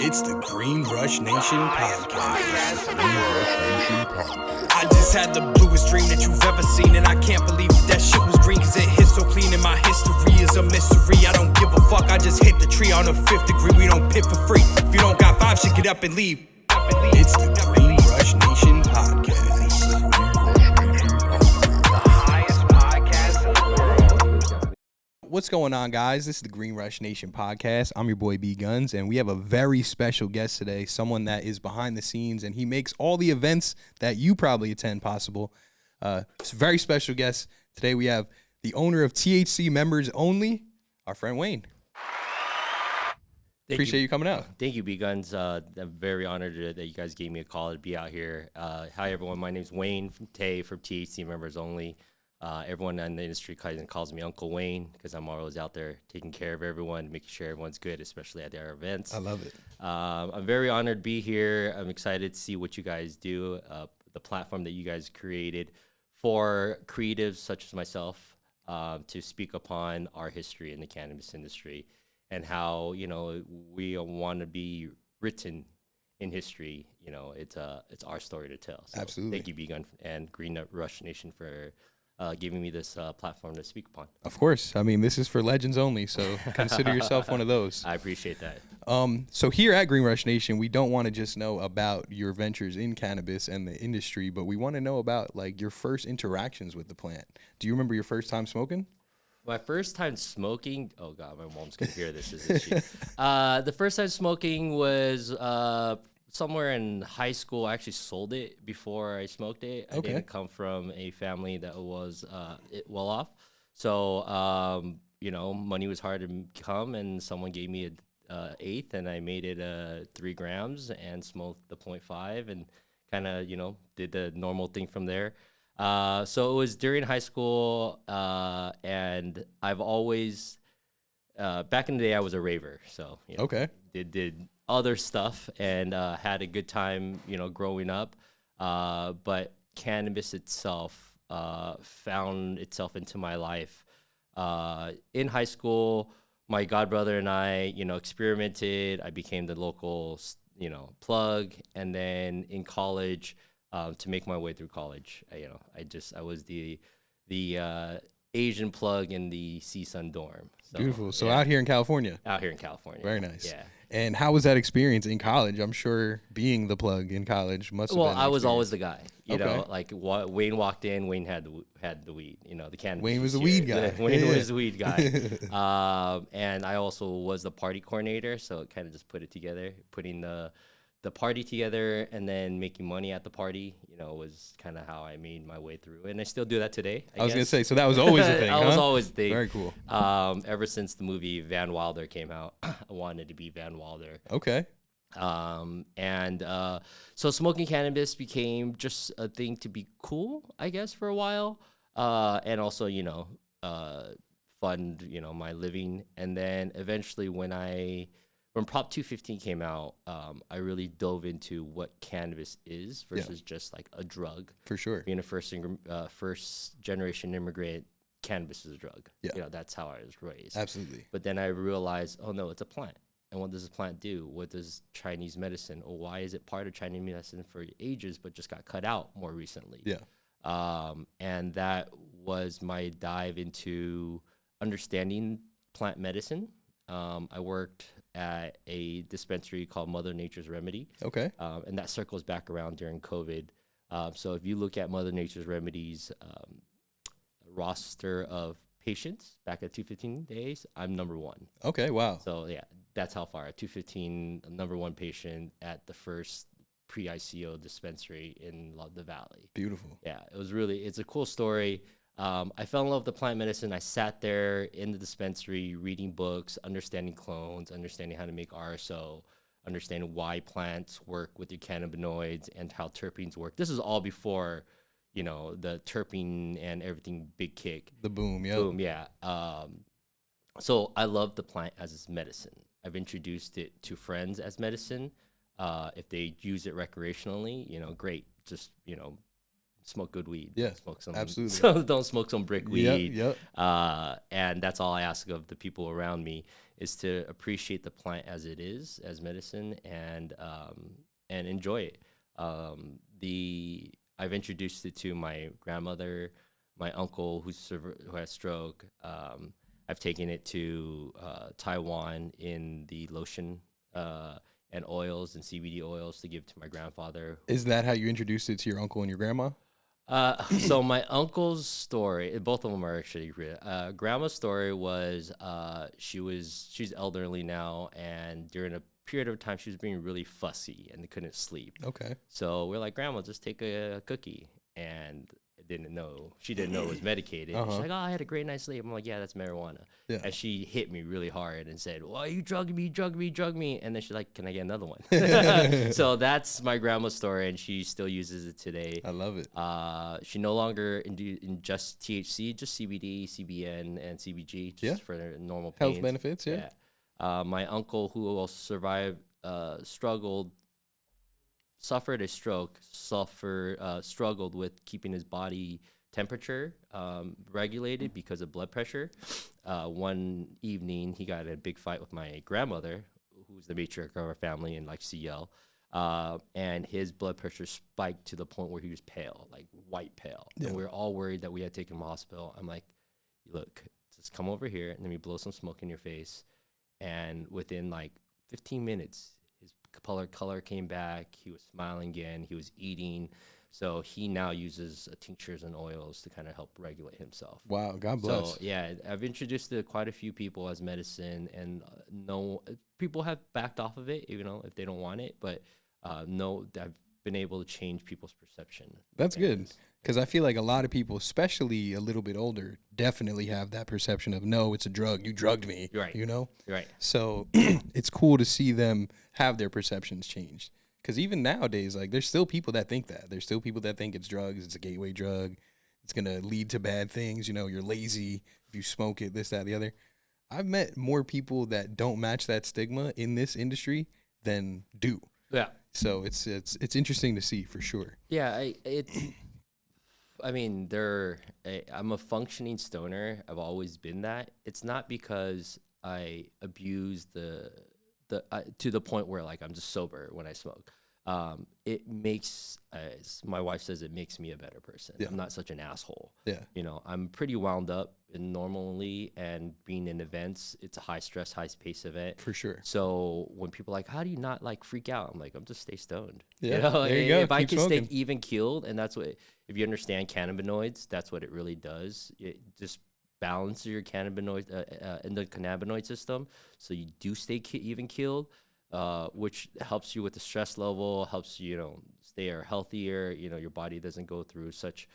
It's the Green Rush Nation podcast. I just had the bluest dream that you've ever seen, and I can't believe that shit was green, cause it hit so clean, and my history is a mystery. I don't give a fuck, I just hit the tree on the 5th degree. We don't pit for free. If you don't got 5 shit, get up and leave. It's the Green Rush Nation podcast. What's going on, guys? This is the Green Rush Nation podcast. I'm your boy B-Gunz, and we have a very special guest today, someone that is behind the scenes, and he makes all the events that you probably attend possible. It's a very special guest. Today we have the owner of THC Members Only, our friend Wayne. Appreciate you coming out. Thank you, B-Gunz. I'm very honored that you guys gave me a call to be out here. Hi, everyone. My name's Wayne from THC Members Only. Everyone in the industry calls me Uncle Wayne because I'm always out there taking care of everyone, making sure everyone's good, especially at our events. I love it. I'm very honored to be here. I'm excited to see what you guys do, the platform that you guys created for creatives such as myself to speak upon our history in the cannabis industry and how, we want to be written in history. It's our story to tell. So Absolutely. Thank you, B-Gun and Green Rush Nation, for giving me this platform to speak upon. Of course. I mean, this is for legends only, so consider yourself one of those. I appreciate that. So here at Green Rush Nation, we don't want to just know about your ventures in cannabis and the industry, but we want to know about your first interactions with the plant. Do you remember your first time smoking? My first time smoking, oh God, my mom's gonna hear this. The first time smoking was somewhere in high school. I actually sold it before I smoked it. I didn't come from a family that was well off. So, money was hard to come, and someone gave me an eighth, and I made it 3 grams and smoked the 0.5 and kind of, did the normal thing from there. So it was during high school, and I've always, back in the day, I was a raver. So, did other stuff and had a good time, growing up. But cannabis itself found itself into my life. In high school, my godbrother and I, experimented. I became the local, plug. And then in college, to make my way through college, I was the Asian plug in the CSUN dorm. So, beautiful. So out here in California. Out here in California. Very nice. Yeah. And how was that experience in college? I'm sure being the plug in college must have been. Well, I was always the guy. Okay. Wayne walked in, Wayne had the weed. The cannabis. Wayne was the weed guy. Wayne was the weed guy. And I also was the party coordinator, so it kind of just put it together, putting the party together and then making money at the party, was kind of how I made my way through. And I still do that today, I was guess. going to say, so that was always a thing, That was always the thing. Very cool. Ever since the movie Van Wilder came out, I wanted to be Van Wilder. Okay. So smoking cannabis became just a thing to be cool, I guess, for a while. And also, fund, my living. And then eventually when Prop 215 came out, I really dove into what cannabis is versus just like a drug. For sure. Being a first generation immigrant, cannabis is a drug. Yeah. That's how I was raised. Absolutely. But then I realized, oh no, it's a plant. And what does this plant do? What does Chinese medicine, or why is it part of Chinese medicine for ages, but just got cut out more recently? Yeah. And that was my dive into understanding plant medicine. I worked at a dispensary called Mother Nature's Remedy. Okay. And that circles back around during COVID. So if you look at Mother Nature's Remedy's roster of patients back at 215 days, I'm number 1. Okay, wow. So yeah, that's how far. At 215, number 1 patient at the first pre-ICO dispensary in the Valley. Beautiful. Yeah, it's a cool story. I fell in love with the plant medicine. I sat there in the dispensary reading books, understanding clones, understanding how to make RSO, understanding why plants work with your cannabinoids and how terpenes work. This is all before, the terpene and everything big kick. The boom, yeah. Boom, yeah. So I love the plant as its medicine. I've introduced it to friends as medicine. If they use it recreationally, great. Just, smoke good weed. Yeah, Don't smoke some, absolutely. So don't smoke some brick weed. Yep. And that's all I ask of the people around me is to appreciate the plant as it is, as medicine, and enjoy it. I've introduced it to my grandmother, my uncle who has stroke. I've taken it to Taiwan in the lotion and oils and CBD oils to give to my grandfather. Is that how you introduced it to your uncle and your grandma? So my uncle's story, both of them are actually real. Grandma's story was she's elderly now, and during a period of time she was being really fussy and couldn't sleep. Okay. So we're like, Grandma, just take a cookie, and she didn't know it was medicated. She's like, oh, I had a great night's sleep. I'm like, yeah, that's marijuana. Yeah. And she hit me really hard and said, well, you drugged me. And then she's like, can I get another one? So that's my grandma's story, and she still uses it today. I love it. She no longer ingests THC, just CBD, CBN, and CBG, just for normal pains. Health benefits, yeah. My uncle, who also survived, suffered a stroke, struggled with keeping his body temperature regulated because of blood pressure. One evening, he got in a big fight with my grandmother, who's the matriarch of our family and like CL, and his blood pressure spiked to the point where he was pale, like white pale. Yeah. And we were all worried that we had to take him to the hospital. I'm like, look, just come over here and let me blow some smoke in your face. And within like 15 minutes, his color came back. He was smiling again. He was eating. So he now uses tinctures and oils to kind of help regulate himself. Wow, God bless. So yeah, I've introduced it to quite a few people as medicine, and people have backed off of it, even though if they don't want it. But I've been able to change people's perception. That's good, because I feel like a lot of people, especially a little bit older, definitely have that perception of, no, it's a drug. You drugged me. Right. You know. Right. So it's cool to see them have their perceptions changed. Because even nowadays, like, there's still people that think that. There's still people that think it's drugs. It's a gateway drug. It's going to lead to bad things. You know, you're lazy if you smoke it, this, that, the other. I've met more people that don't match that stigma in this industry than do. Yeah. So it's interesting to see for sure. Yeah, I'm a functioning stoner. I've always been that. It's not because I abuse to the point where like I'm just sober when I smoke. It makes, as my wife says, it makes me a better person. Yeah. I'm not such an asshole. Yeah. You know, I'm pretty wound up normally, and being in events, it's a high stress, high pace event. For sure. So when people are like, how do you not like freak out? I'm like, I'm just stay stoned. Yeah. You know? There you go. If I Keep can smoking. stay even keeled, and that's what, if you understand cannabinoids, that's what it really does. It just balances your cannabinoid in the cannabinoid system, so you do stay even keeled, which helps you with the stress level, helps you, stay healthier. Your body doesn't go through such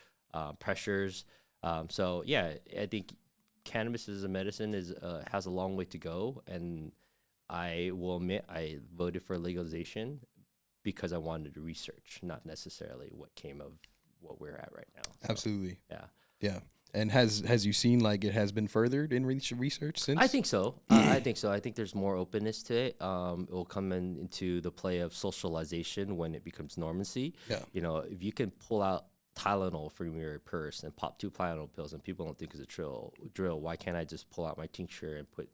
pressures. So yeah, I think cannabis as a medicine has a long way to go, and I will admit I voted for legalization because I wanted to research, not necessarily what came of what we're at right now. So, absolutely. Yeah. Yeah. And has you seen like it has been furthered in research since? I think so. I think so. I think there's more openness to it. It will come into the play of socialization when it becomes normancy. Yeah. If you can pull out Tylenol from your purse and pop 2 Tylenol pills and people don't think it's a drill, why can't I just pull out my tincture and put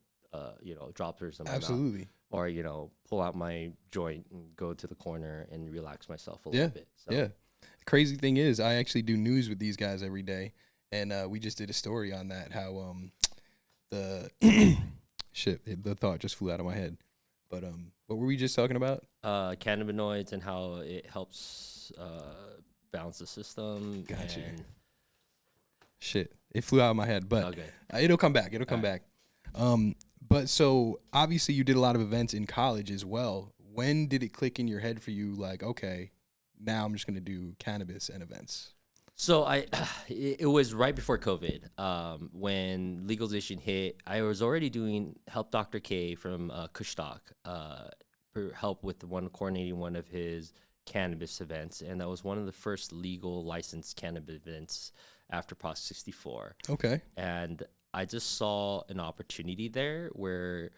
droppers in my Absolutely. mouth? Or, pull out my joint and go to the corner and relax myself a little bit. So. Yeah. The crazy thing is I actually do news with these guys every day. And we just did a story on that, how the the thought just flew out of my head. But what were we just talking about? Cannabinoids and how it helps balance the system. Gotcha. It flew out of my head, but okay. It'll come back. It'll come back. But so obviously you did a lot of events in college as well. When did it click in your head for you, like, okay, now I'm just going to do cannabis and events? So it was right before COVID when legalization hit. I was already doing help Dr. K from Kushtok help with coordinating one of his cannabis events, and that was one of the first legal licensed cannabis events after Prop 64. Okay. And I just saw an opportunity there where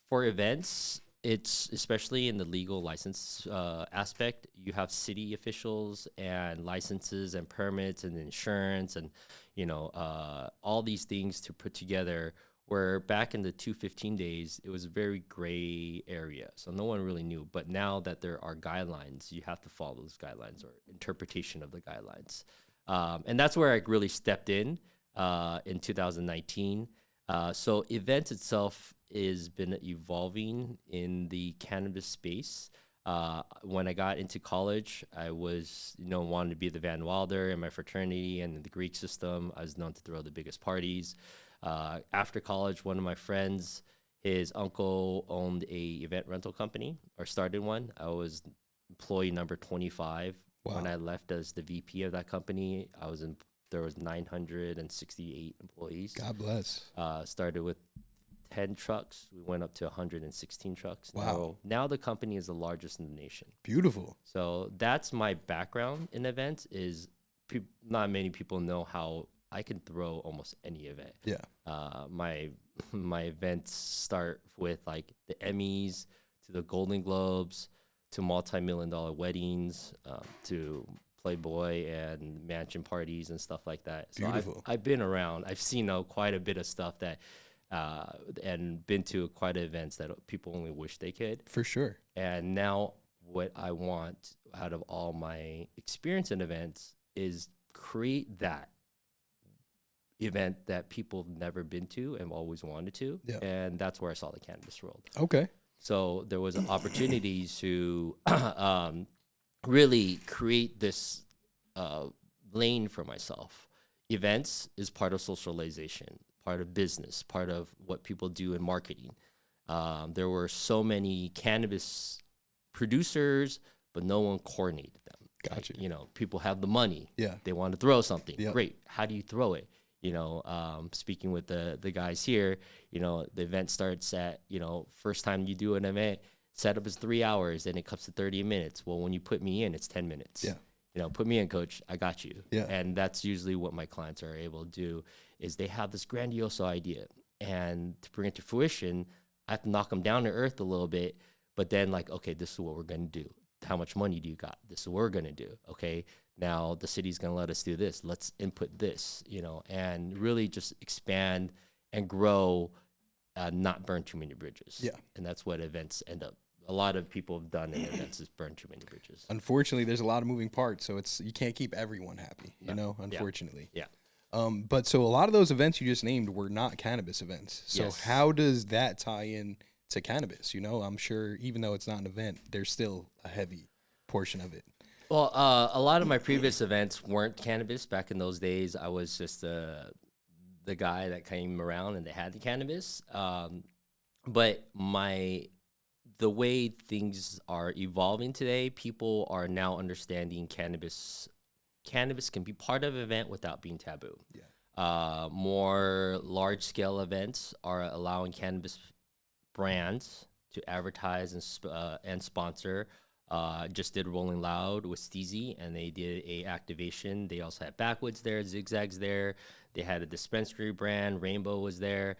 for events, It's especially in the legal license aspect. You have city officials and licenses and permits and insurance and, all these things to put together. Where back in the 215 days, it was a very gray area. So no one really knew. But now that there are guidelines, you have to follow those guidelines or interpretation of the guidelines. And that's where I really stepped in 2019. So events itself has been evolving in the cannabis space. When I got into college, I was, wanted to be the Van Wilder in my fraternity and in the Greek system. I was known to throw the biggest parties. After college, one of my friends, his uncle owned a event rental company or started one. I was employee number 25. Wow. When I left as the VP of that company, there was 968 employees. God bless. Started with 10 trucks. We went up to 116 trucks. Wow. Now the company is the largest in the nation. Beautiful. So that's my background in events is not many people know how I can throw almost any event. Yeah. My events start with like the Emmys to the Golden Globes to multi-million-dollar weddings to Playboy and mansion parties and stuff like that. So Beautiful. I've been around. I've seen quite a bit of stuff that and been to quite events that people only wish they could. For sure. And now what I want out of all my experience in events is create that event that people have never been to and always wanted to. Yeah. And that's where I saw the cannabis world. Okay. So there was an opportunity to really create this lane for myself. Events is part of socialization, part of business, part of what people do in marketing. There were so many cannabis producers, but no one coordinated them. Gotcha. Like, people have the money. Yeah. They want to throw something. Yep. Great. How do you throw it? Speaking with the guys here, the event starts at, first time you do an event, setup is 3 hours, and it comes to 30 minutes. Well, when you put me in, it's 10 minutes. Yeah. Put me in, coach. I got you. Yeah. And that's usually what my clients are able to do is they have this grandiose idea. And to bring it to fruition, I have to knock them down to earth a little bit. But then okay, this is what we're going to do. How much money do you got? This is what we're going to do. Okay. Now the city's going to let us do this. Let's input this, and really just expand and grow, not burn too many bridges. Yeah. And that's what events end up. A lot of people have done in events is burn too many bridges. Unfortunately, there's a lot of moving parts, so you can't keep everyone happy, unfortunately. Yeah. But so a lot of those events you just named were not cannabis events. So Yes. How does that tie in to cannabis? I'm sure even though it's not an event, there's still a heavy portion of it. Well, a lot of my previous events weren't cannabis. Back in those days, I was just the guy that came around and they had the cannabis. But the way things are evolving today, people are now understanding cannabis. Cannabis can be part of an event without being taboo. Yeah. More large-scale events are allowing cannabis brands to advertise and sponsor. Just did Rolling Loud with Steezy, and they did a activation. They also had Backwoods there, Zigzags there. They had a dispensary brand, Rainbow was there.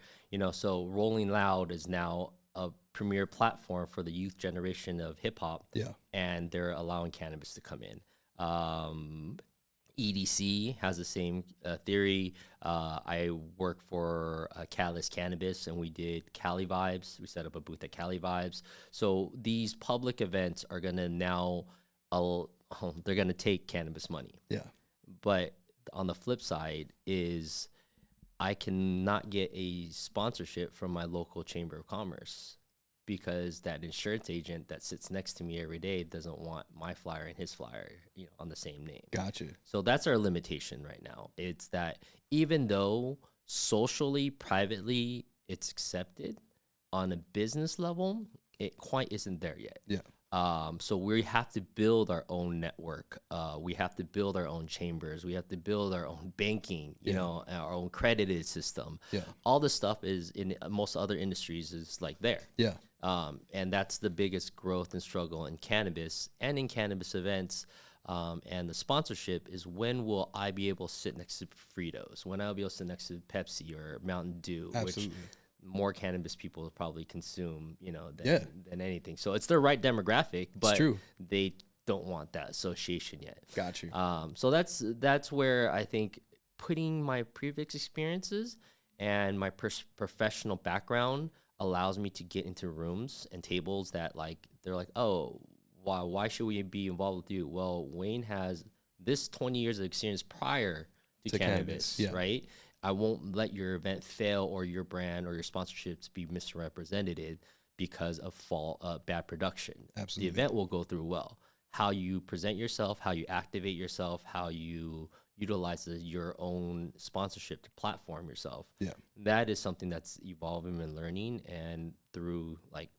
So Rolling Loud is now a premier platform for the youth generation of hip hop. Yeah, and they're allowing cannabis to come in. EDC has the same theory. I work for Catalyst Cannabis, and we did Cali Vibes. We set up a booth at Cali Vibes. So these public events are going to now, they're going to take cannabis money. Yeah. But on the flip side is I cannot get a sponsorship from my local chamber of commerce because that insurance agent that sits next to me every day doesn't want my flyer and his flyer, on the same name. Gotcha. So that's our limitation right now. It's that even though socially, privately, it's accepted, on a business level, it quite isn't there yet. Yeah. So we have to build our own network. We have to build our own chambers. We have to build our own banking, our own credited system. Yeah. All this stuff is in most other industries is like there. Yeah. And that's the biggest growth and struggle in cannabis and in cannabis events. And the sponsorship is when will I be able to sit next to Fritos? When I'll be able to sit next to Pepsi or Mountain Dew? Absolutely. Which more cannabis people probably consume, you know, than, Yeah. than anything. So it's the right demographic, but true. they don't want that association yet. Got you. So that's where I think putting my previous experiences and my professional background allows me to get into rooms and tables that like they're like, oh, why should we be involved with you? Well, Wayne has this 20 years of experience prior to cannabis, yeah. right? I won't let your event fail or your brand or your sponsorships be misrepresented because of bad production. Absolutely. The event will go through well. How you present yourself, how you activate yourself, how you utilize your own sponsorship to platform yourself. Yeah. That is something that's evolving and learning, and through like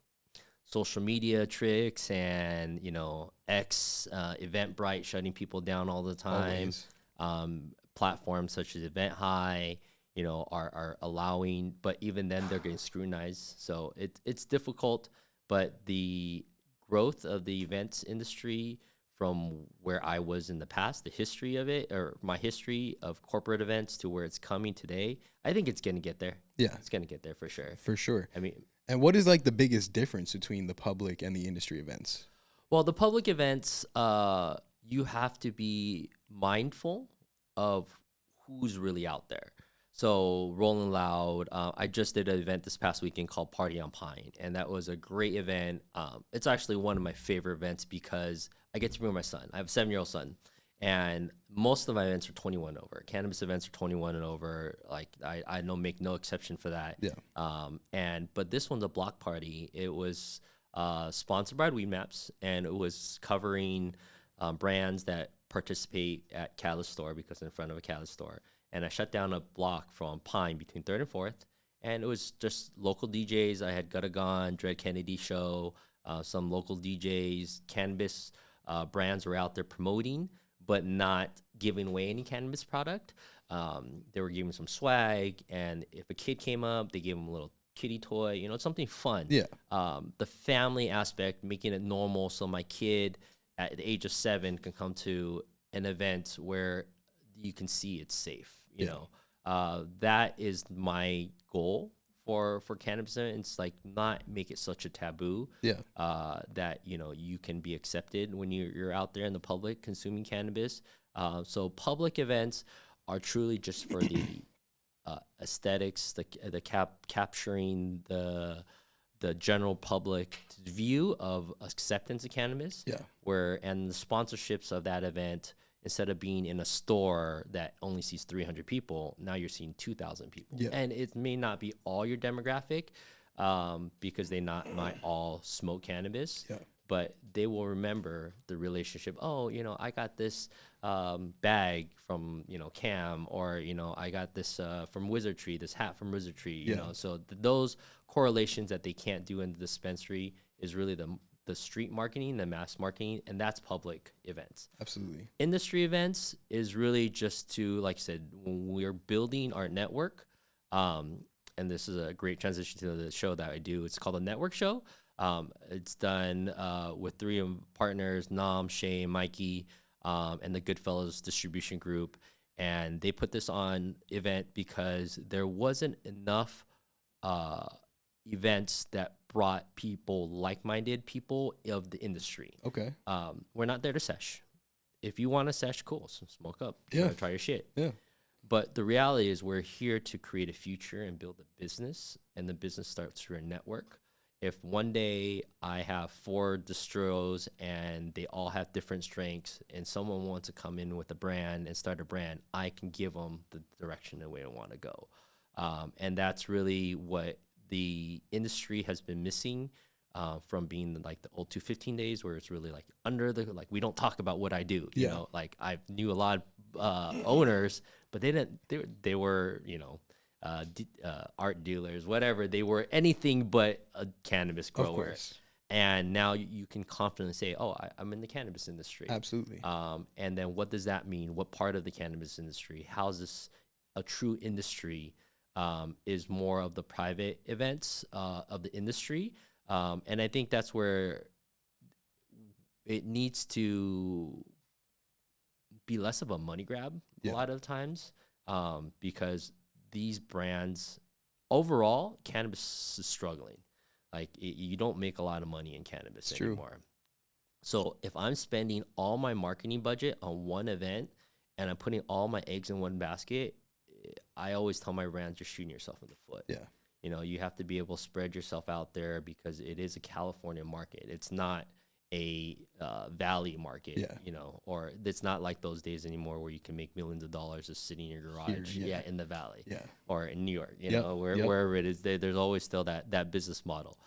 social media tricks and, you know, Eventbrite shutting people down all the time. Always. Platforms such as Event High, you know, are allowing, but even then they're getting scrutinized. So it's difficult, but the growth of the events industry from where I was in the past, the history of it, or my history of corporate events to where it's coming today, I think it's going to get there. Yeah. It's going to get there for sure. For sure. I mean, and what is like the biggest difference between the public and the industry events? well, the public events, you have to be mindful of who's really out there. So Rolling Loud, I just did an event this past weekend called Party on Pine, and that was a great event. It's actually one of my favorite events because I get to bring my son. I have a 7-year-old son, and most of my events are 21 over. Cannabis events are 21 and over. Like I know, make no exception for that. Yeah. But this one's a block party. It was sponsored by Weed Maps, and it was covering brands that participate at Catalyst Store because in front of a Catalyst Store. And I shut down a block from Pine between 3rd and 4th. And it was just local DJs. I had Gutta Gone, Dread Kennedy Show, some local DJs. Cannabis brands were out there promoting, but not giving away any cannabis product. They were giving some swag. And if a kid came up, they gave them a little kitty toy, you know, something fun. Yeah. The family aspect, making it normal so my kid at the age of 7 can come to an event where you can see it's safe. You know, that is my goal for cannabis events. Like, not make it such a taboo. Yeah. That, you know, you can be accepted when you're out there in the public consuming cannabis. So public events are truly just for the aesthetics, the capturing the general public view of acceptance of cannabis. Yeah. And the sponsorships of that event, instead of being in a store that only sees 300 people, now you're seeing 2,000 people. Yeah. And it may not be all your demographic, because they might all smoke cannabis. Yeah. But they will remember the relationship. Oh, you know, I got this bag from, you know, Cam, or, you know, I got this from Wizardry, this hat from Wizardry, you know. So those correlations that they can't do in the dispensary is really the street marketing, the mass marketing, and that's public events. Absolutely. Industry events is really just to, like I said, when we're building our network, and this is a great transition to the show that I do. It's called a network show. It's done with 3 partners, Nam, Shay, Mikey, and the Goodfellas Distribution Group. And they put this on event because there wasn't enough events that brought people, like-minded people of the industry. Okay. We're not there to sesh. If you want to sesh, cool, so smoke up. Yeah. Try your shit. Yeah. But the reality is we're here to create a future and build a business, and the business starts through a network. If one day I have 4 distros and they all have different strengths, and someone wants to come in with a brand and start a brand, I can give them the direction and way I want to go. And that's really what the industry has been missing, from being like the old 215 days, where it's really like like, we don't talk about what I do. You know, like I knew a lot of owners, but they were, you know, art dealers, whatever. They were anything but a cannabis grower. Of course. And now you can confidently say, oh, I'm in the cannabis industry. Absolutely. And then what does that mean? What part of the cannabis industry? How is this a true industry? Is more of the private events of the industry. And I think that's where it needs to be less of a money grab a lot of times, because these brands overall, cannabis is struggling. Like you don't make a lot of money in cannabis anymore. So if I'm spending all my marketing budget on one event and I'm putting all my eggs in one basket, I always tell my brands, you're shooting yourself in the foot. Yeah. You know, you have to be able to spread yourself out there because it is a California market. It's not a valley market, you know, or it's not like those days anymore where you can make millions of dollars just sitting in your garage, in the valley, or in New York, you know, wherever it is. There's always still that business model.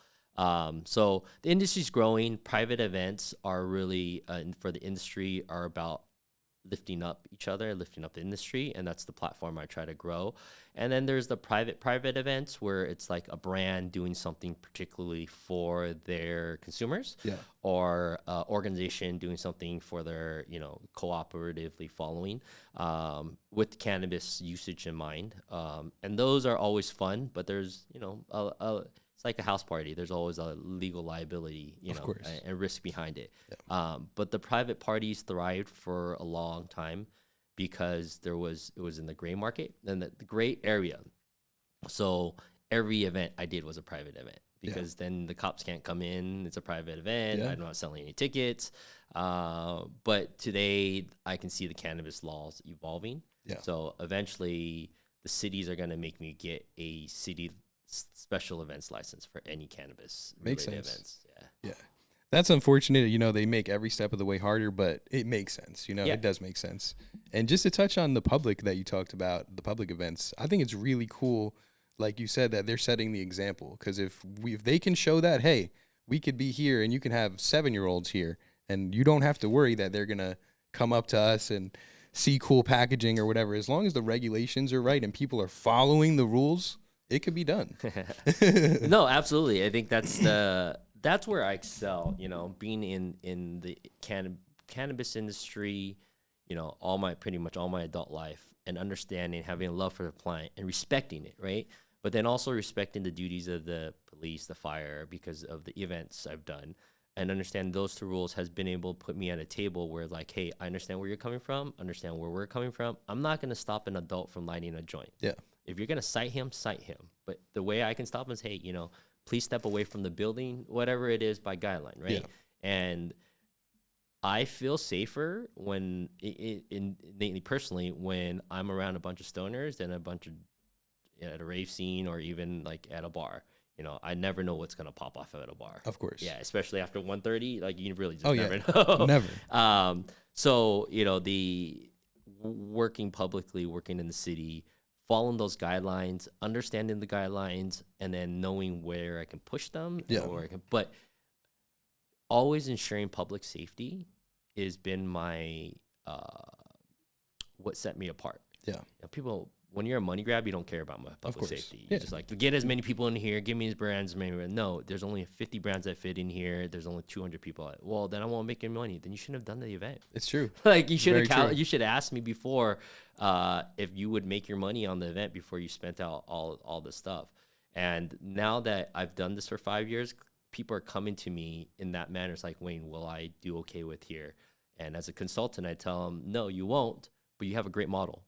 So the industry's growing. Private events are really, for the industry, are about lifting up each other, lifting up the industry, and that's the platform I try to grow. And then there's the private events where it's like a brand doing something particularly for their consumers, or organization doing something for their, you know, cooperatively following, with cannabis usage in mind. And those are always fun, but there's, you know, it's like a house party. There's always a legal liability, you know, and risk behind it. But the private parties thrived for a long time because it was in the gray market and the gray area. So every event I did was a private event because then the cops can't come in. It's a private event. I'm not selling any tickets. But today I can see the cannabis laws evolving. So eventually the cities are going to make me get a city special events license for any cannabis events. That's unfortunate. You know, they make every step of the way harder, but it makes sense. You know, it does make sense. And just to touch on the public that you talked about, the public events, I think it's really cool, like you said, that they're setting the example. Because if they can show that, hey, we could be here and you can have 7-year-olds here and you don't have to worry that they're going to come up to us and see cool packaging or whatever. As long as the regulations are right and people are following the rules, it could be done. No, absolutely. I think that's where I excel, you know, being in the cannabis industry, you know, pretty much all my adult life, and understanding, having a love for the plant and respecting it, right? But then also respecting the duties of the police, the fire, because of the events I've done, and understand those 2 rules has been able to put me at a table where, like, hey, I understand where you're coming from, understand where we're coming from. I'm not going to stop an adult from lighting a joint. If you're going to cite him, cite him. But the way I can stop him is, hey, you know, please step away from the building, whatever it is by guideline, right? And I feel safer when, innately personally, when I'm around a bunch of stoners than a bunch of, at a rave scene or even like at a bar. You know, I never know what's going to pop off at a bar. Of course. Yeah, especially after 1:30, like you really just never know. Never. So, you know, the working publicly, working in the city, following those guidelines, understanding the guidelines, and then knowing where I can push them. But always ensuring public safety has been my, what set me apart. You know, people, when you're a money grab, you don't care about my public safety. You're just like, get as many people in here, give me these brands. No, there's only 50 brands that fit in here. There's only 200 people. Well, then I won't make any money. Then you shouldn't have done the event. It's true. Like you should ask me before if you would make your money on the event before you spent out all the stuff. And now that I've done this for 5 years, people are coming to me in that manner. It's like, Wayne, will I do okay with here? And as a consultant, I tell them, no, you won't, but you have a great model.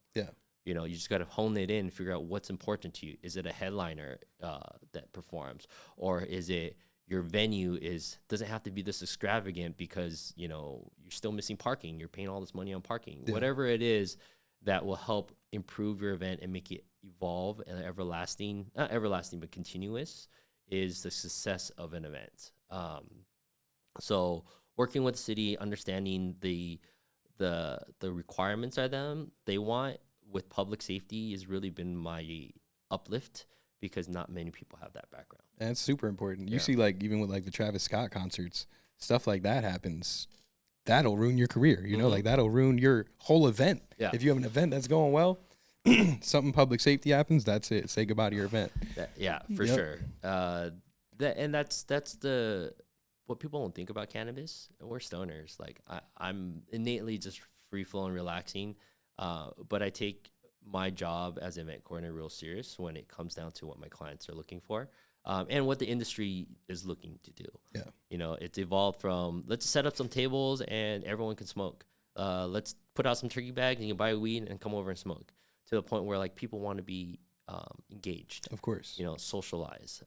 You know, you just got to hone it in and figure out what's important to you. Is it a headliner that performs? Or is it your venue doesn't have to be this extravagant because, you know, you're still missing parking. You're paying all this money on parking. Whatever it is that will help improve your event and make it evolve and not everlasting, but continuous, is the success of an event. So working with the city, understanding the requirements of them they want with public safety has really been my uplift because not many people have that background. And it's super important. You see, like, even with like the Travis Scott concerts, stuff like that happens. That'll ruin your career. You know, like that'll ruin your whole event. If you have an event that's going well, something public safety happens, that's it. Say goodbye to your event. For sure. That's what people don't think about cannabis. We're stoners. Like I'm innately just free flowing, relaxing. But I take my job as an event coordinator real serious when it comes down to what my clients are looking for, and what the industry is looking to do. You know, it's evolved from let's set up some tables and everyone can smoke. Let's put out some turkey bags and you can buy weed and come over and smoke, to the point where like people want to be engaged. Of course. You know, socialize.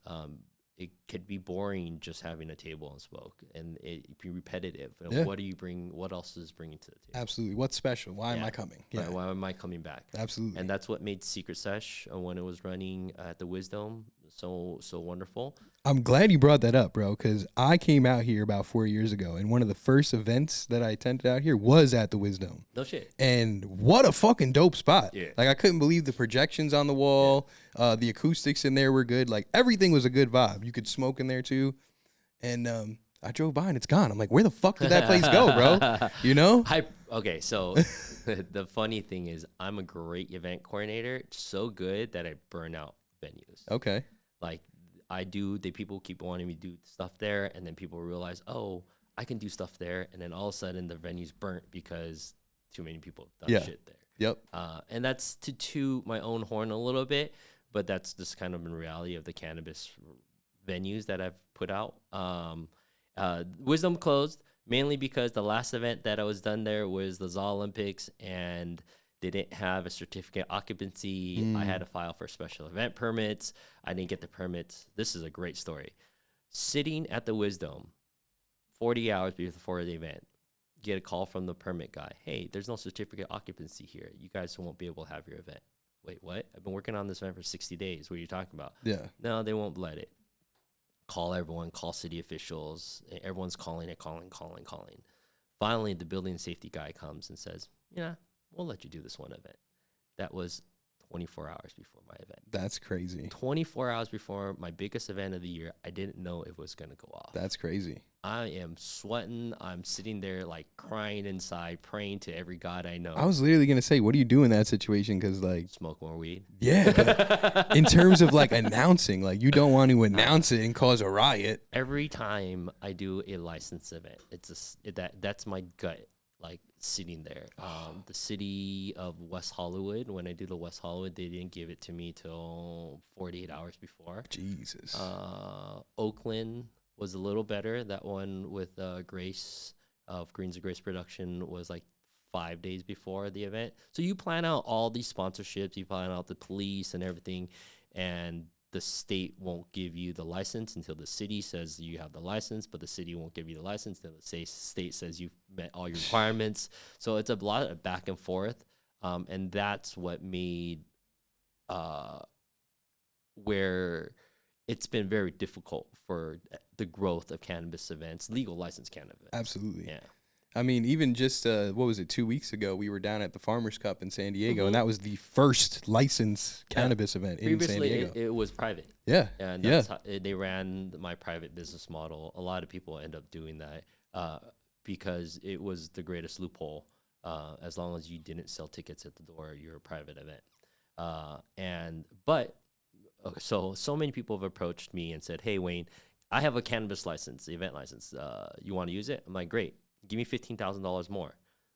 It could be boring just having a table and smoke, and it be repetitive. And Yeah. what do you bring? What else is bringing to the table? Absolutely. What's special? Why am I coming? Yeah. Why am I coming back? Absolutely. And that's what made Secret Sesh when it was running at the Wisdom so wonderful. I'm glad you brought that up, bro, because I came out here about 4 years ago, and one of the first events that I attended out here was at the Wisdom. No shit. And what a fucking dope spot. Yeah. Like, I couldn't believe the projections on the wall. The acoustics in there were good. Like, everything was a good vibe. You could smoke in there, too. And I drove by, and it's gone. I'm like, where the fuck did that place go, bro? You know? Okay, so the funny thing is I'm a great event coordinator. It's so good that I burn out venues. Okay. Like, people keep wanting me to do stuff there, and then people realize, oh, I can do stuff there, and then all of a sudden the venue's burnt because too many people have done shit there. Yep. And that's to toot my own horn a little bit, but that's just kind of in reality of the cannabis venues that I've put out. Wisdom closed mainly because the last event that I was done there was the ZA Olympics, and they didn't have a certificate occupancy. I had to file for special event permits. I didn't get the permits. This is a great story. Sitting at the Wisdom 40 hours before the event, get a call from the permit guy. Hey, there's no certificate occupancy here. You guys won't be able to have your event. Wait, what? I've been working on this event for 60 days. What are you talking about? Yeah. No, they won't let it. Call everyone, call city officials. Everyone's calling. Finally, the building safety guy comes and says, yeah, we'll let you do this one event. That was 24 hours before my event. That's crazy. 24 hours before my biggest event of the year, I didn't know it was going to go off. That's crazy. I am sweating. I'm sitting there like crying inside, praying to every god I know. I was literally going to say, what do you do in that situation? Because, like, Smoke more weed. Yeah. But in terms of, like, announcing, like, you don't want to announce it and cause a riot. Every time I do a licensed event, that's my gut, like, sitting there. The city of West Hollywood, when I do the West Hollywood, they didn't give it to me till 48 hours before. Jesus. Oakland was a little better. That one with Grace of Greens of Grace Production was like 5 days before the event. So you plan out all these sponsorships, you plan out the police and everything, and the state won't give you the license until the city says you have the license, but the city won't give you the license until the state says you've met all your requirements. So it's a lot of back and forth, and that's what made where it's been very difficult for the growth of cannabis events, legal licensed cannabis events. Absolutely. Yeah. I mean, even just, what was it, 2 weeks ago, we were down at the Farmers Cup in San Diego, and that was the first licensed cannabis event in San Diego. Previously, it was private. Yeah. And that's how they ran my private business model. A lot of people end up doing that because it was the greatest loophole. As long as you didn't sell tickets at the door, you're a private event. So many people have approached me and said, hey, Wayne, I have a cannabis license, the event license. You want to use it? I'm like, great. Give me $15,000 more.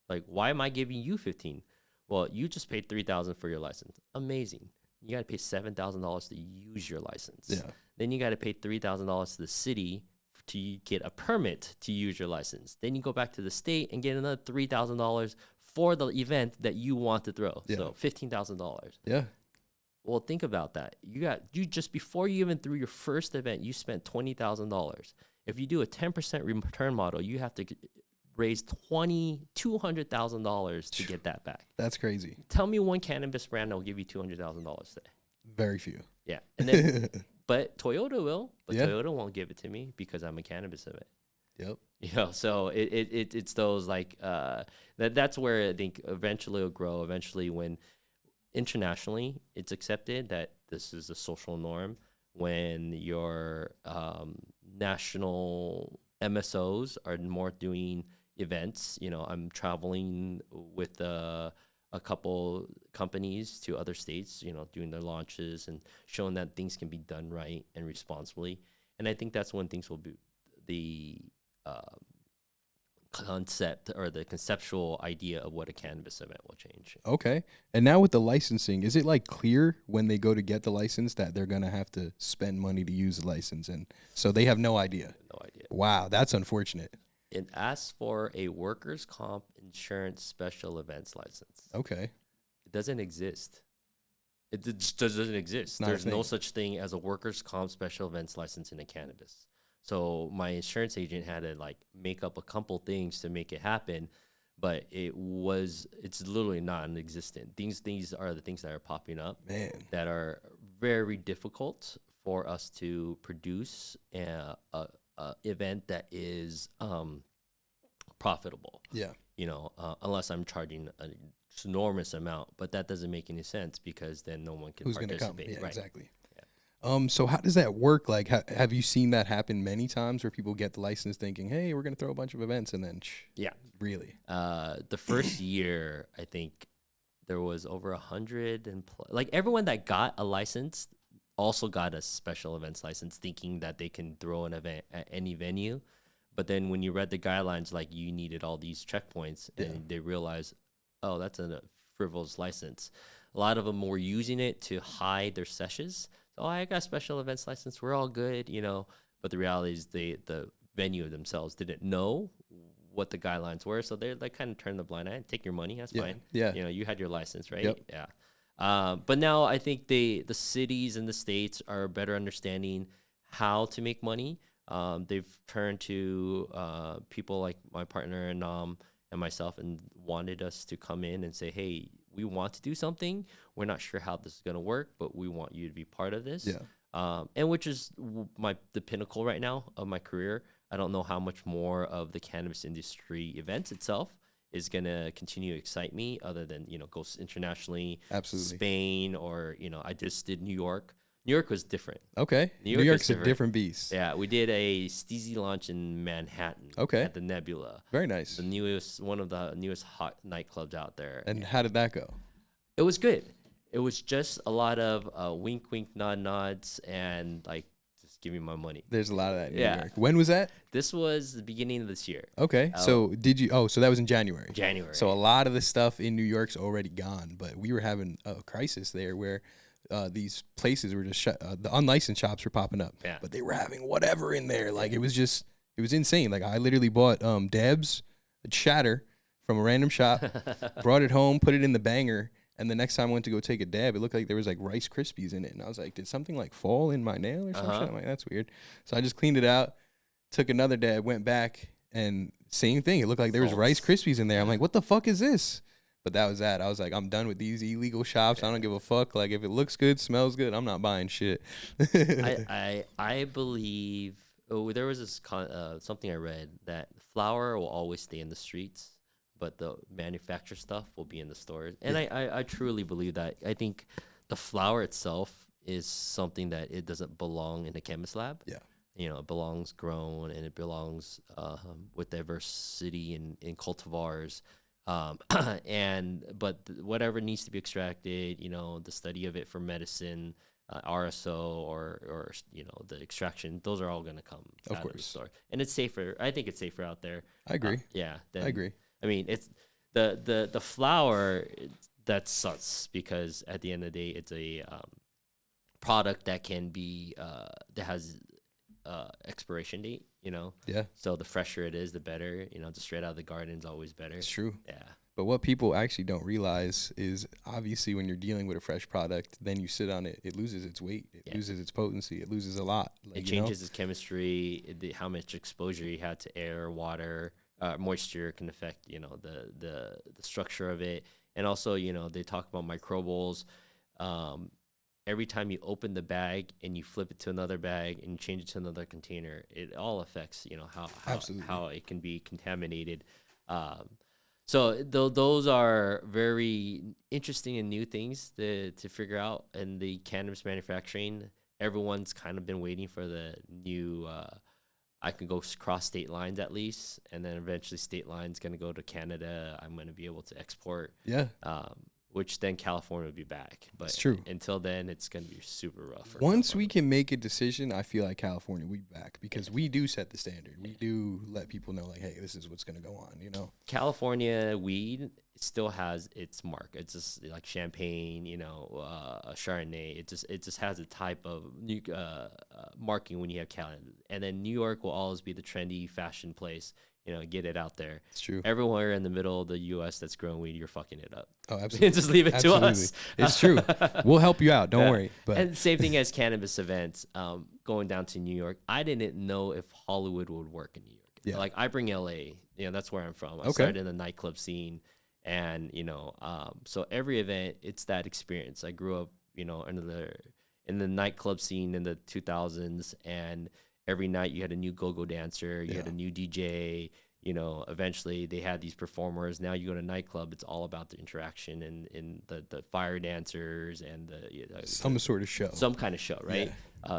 Like, why am I giving you 15? Well, you just paid $3,000 for your license. Amazing. You got to pay $7,000 to use your license. Yeah. Then you got to pay $3,000 to the city to get a permit to use your license. Then you go back to the state and get another $3,000 for the event that you want to throw. Yeah. So $15,000. Yeah. Well, think about that. You just before you even threw your first event, you spent $20,000. If you do a 10% return model, you have to raise $200,000 to get that back. That's crazy. Tell me one cannabis brand that will give you $200,000 today. Very few. Yeah, and then but Toyota will, but Yeah. Toyota won't give it to me because I'm a cannabis event. Yep. You know, so it's those like that's where I think eventually it'll grow. Eventually, when internationally it's accepted that this is a social norm, when your national MSOs are more doing events. You know, I'm traveling with a couple companies to other states, you know, doing their launches and showing that things can be done right and responsibly. And I think that's when things will be the concept or the conceptual idea of what a cannabis event will change. Okay. And now with the licensing, is it like clear when they go to get the license that they're going to have to spend money to use the license? And so they have no idea. No idea. Wow. That's unfortunate. It asks for a workers' comp insurance special events license. Okay. It doesn't exist. It just doesn't exist. Not a There's no thing. such thing as a workers' comp special events license in the cannabis. So my insurance agent had to like make up a couple things to make it happen, but it's literally non-existent. These are the things that are popping up Man. that are very difficult for us to produce a event that is profitable. Yeah. Unless I'm charging an enormous amount, but that doesn't make any sense because then no one can Who's going to come? participate. Yeah, Right. exactly. So how does that work? Like, have you seen that happen many times where people get the license thinking, hey, we're going to throw a bunch of events and then Yeah. really? The first year, I think there was over 100 and like everyone that got a license also got a special events license thinking that they can throw an event at any venue. But then when you read the guidelines, like you needed all these checkpoints and they realized, oh, that's a frivolous license. A lot of them were using it to hide their sessions. Oh, I got a special events license. We're all good, But the reality is the venue themselves didn't know what the guidelines were. So they're like kind of turn the blind eye, take your money. That's fine. Yeah. You had your license, right? Yep. Yeah. But now I think the cities and the states are better understanding how to make money. They've turned to people like my partner and myself and wanted us to come in and say, hey, we want to do something. We're not sure how this is going to work, but we want you to be part of this. Yeah. And which is the pinnacle right now of my career. I don't know how much more of the cannabis industry events itself is going to continue to excite me other than, go internationally, Absolutely. Spain, or, I just did New York. New York was different. Okay. New York's a different beast. Yeah, we did a steezy launch in Manhattan. Okay. At the Nebula. Very nice. One of the newest hot nightclubs out there. And how did that go? It was good. It was just a lot of wink, wink, nod, nods, and like, just give me my money. There's a lot of that in New Yeah. York. When was that? This was the beginning of this year. Okay. So so that was in January. January. So a lot of the stuff in New York's already gone, but we were having a crisis there where these places were just the unlicensed shops were popping up, but they were having whatever in there. Like it was insane. Like I literally bought Debs, a shatter from a random shop, brought it home, put it in the banger, and the next time I went to go take a dab, it looked like there was like Rice Krispies in it, and I was like, did something like fall in my nail or some shit? I'm like, that's weird. So I just cleaned it out, took another dab, went back, and same thing. It looked like there was Rice Krispies in there. I'm like, what the fuck is this? But that was that. I was like, I'm done with these illegal shops. I don't give a fuck. Like, if it looks good, smells good, I'm not buying shit. I believe there was this something I read that flour will always stay in the streets, but the manufactured stuff will be in the stores. And I truly believe that. I think the flour itself is something that it doesn't belong in a chemist lab. Yeah. It belongs grown and it belongs with diversity in cultivars. But whatever needs to be extracted, the study of it for medicine, RSO or the extraction, those are all going to come out of the store. And it's safer. I think it's safer out there. I agree. I agree. I mean, it's the flour that sucks because at the end of the day, it's a product that can be that has expiration date. Yeah. So the fresher it is, the better. Just straight out of the garden is always better. It's true. Yeah. But what people actually don't realize is obviously when you're dealing with a fresh product, then you sit on it, it loses its weight, it loses its potency, it loses a lot. Like, it changes its chemistry, how much exposure you had to air, water, moisture can affect, the structure of it. And also, they talk about microbials. Every time you open the bag and you flip it to another bag and you change it to another container, it all affects, how it can be contaminated. So those are very interesting and new things to figure out in the cannabis manufacturing. Everyone's kind of been waiting for the new, I can go cross state lines at least, and then eventually state lines going to go to Canada. I'm going to be able to export. Yeah. Which then California would be back. But it's true. Until then, it's going to be super rough. Once we can make a decision, I feel like California will be back because we do set the standard. We do let people know, like, hey, this is what's going to go on, California weed still has its mark. It's just like champagne, a Chardonnay. It just has a type of new marking when you have Canada. And then New York will always be the trendy fashion place. get it out there. It's true. Everywhere in the middle of the U.S. that's growing weed, you're fucking it up. Oh, absolutely. Just leave it to us. It's true. We'll help you out. Don't worry. But And same thing as cannabis events. Going down to New York, I didn't know if Hollywood would work in New York. Yeah. Like I bring L.A. That's where I'm from. I Okay. started in the nightclub scene, and so every event, it's that experience. I grew up, in the nightclub scene in the 2000s, and every night you had a new go-go dancer, you had a new DJ. Eventually they had these performers. Now you go to a nightclub, it's all about the interaction and the fire dancers and some sort of show. Some kind of show, right?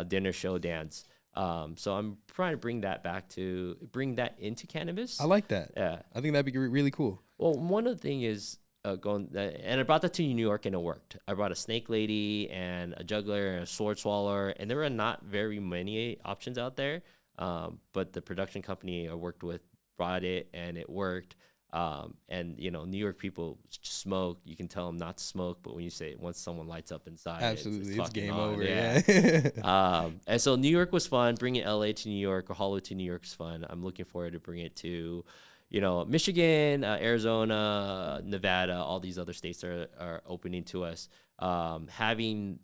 Dinner, show, dance. So I'm trying to bring that into cannabis. I like that. Yeah. I think that'd be really cool. Well, one of the thing is and I brought that to New York and it worked. I brought a snake lady and a juggler and a sword swallower, and there were not very many options out there. But the production company I worked with brought it and it worked. And New York people smoke. You can tell them not to smoke, but when you say once someone lights up inside, Absolutely, it's fucking game on. over. Yeah. And so New York was fun. Bringing LA to New York or Hollywood to New York is fun. I'm looking forward to bring it to, Michigan, Arizona, Nevada. All these other states are opening to us. Having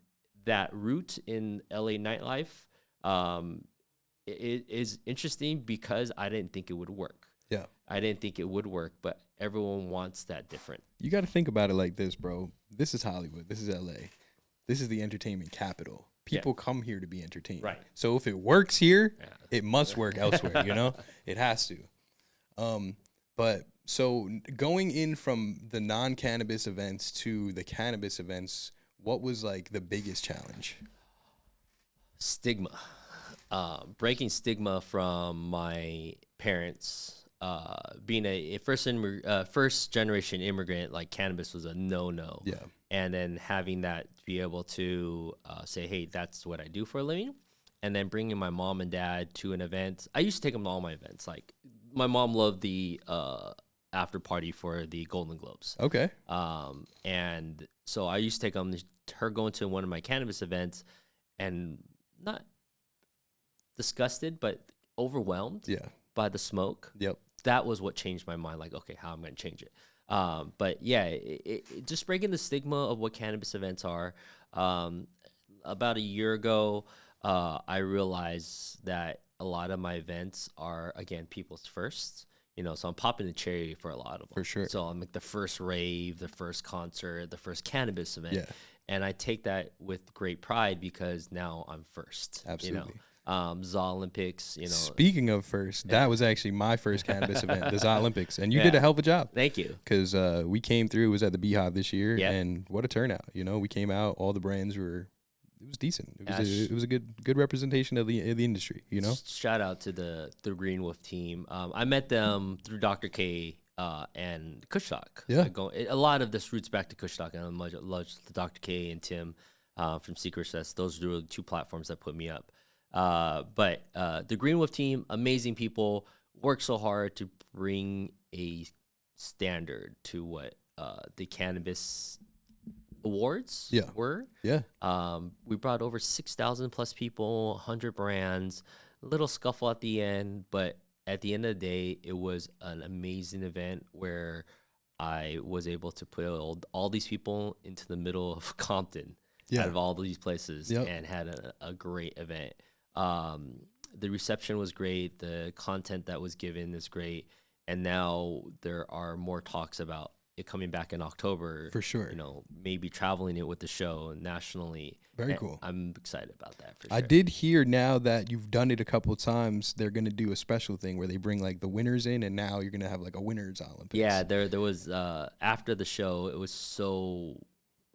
that root in LA nightlife, it is interesting because I didn't think it would work. Yeah. I didn't think it would work, but everyone wants that different. You got to think about it like this, bro. This is Hollywood. This is LA. This is the entertainment capital. People come here to be entertained. Right. So if it works here, it must work elsewhere, It has to. But so going in from the non-cannabis events to the cannabis events, what was like the biggest challenge? Stigma. Breaking stigma from my parents. Being a first generation immigrant, like cannabis was a no. Yeah. And then having that be able to say, hey, that's what I do for a living. And then bringing my mom and dad to an event. I used to take them to all my events. Like my mom loved the after party for the Golden Globes. Okay. And so I used to take her going to one of my cannabis events and not disgusted, but overwhelmed by the smoke. Yep. That was what changed my mind. Like, okay, how am I going to change it? But yeah, it just breaking the stigma of what cannabis events are. About a year ago, I realized that a lot of my events are, again, people's firsts. So I'm popping the cherry for a lot of them. For sure. So I'm like the first rave, the first concert, the first cannabis event. Yeah. And I take that with great pride because now I'm first. Absolutely. ZA Olympics, Speaking of first, that was actually my first cannabis event, the ZA Olympics. And you did a hell of a job. Thank you. Because we came through, it was at the Beehive this year, Yep. and what a turnout. We came out, all the brands were, it was decent. It was a good representation of the industry, Shout out to the Green Wolf team. I met them through Dr. K and Kush Talk. Yeah. A lot of this roots back to Kush Talk, and I love Dr. K and Tim from Secret Cess. Those are the two platforms that put me up. But the Green Wolf team, amazing people, work so hard to bring a standard to what the cannabis awards were. Yeah. We brought over 6,000 plus people, 100 brands, a little scuffle at the end, but at the end of the day, it was an amazing event where I was able to put all these people into the middle of Compton out of all these places and had a great event. The reception was great. The content that was given is great. And now there are more talks about it coming back in October. For sure. Maybe traveling it with the show nationally. Very cool. I'm excited about that for sure. I did hear now that you've done it a couple of times, they're going to do a special thing where they bring like the winners in, and now you're going to have like a winners Olympics. Yeah, there was, after the show, it was so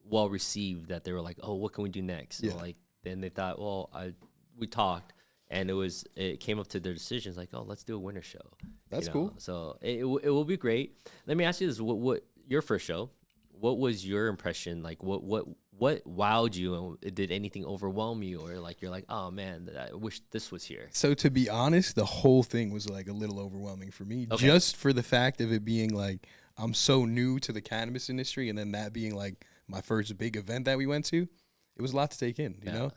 well received that they were like, oh, what can we do next? Yeah. So then they thought, well, we talked. And it came up to their decisions like, oh, let's do a winter show. That's cool. So it will be great. Let me ask you this: what your first show? What was your impression? Like, what wowed you? And did anything overwhelm you, or like you're like, oh man, I wish this was here? So to be honest, the whole thing was like a little overwhelming for me, just for the fact of it being like I'm so new to the cannabis industry, and then that being like my first big event that we went to. It was a lot to take in, you know.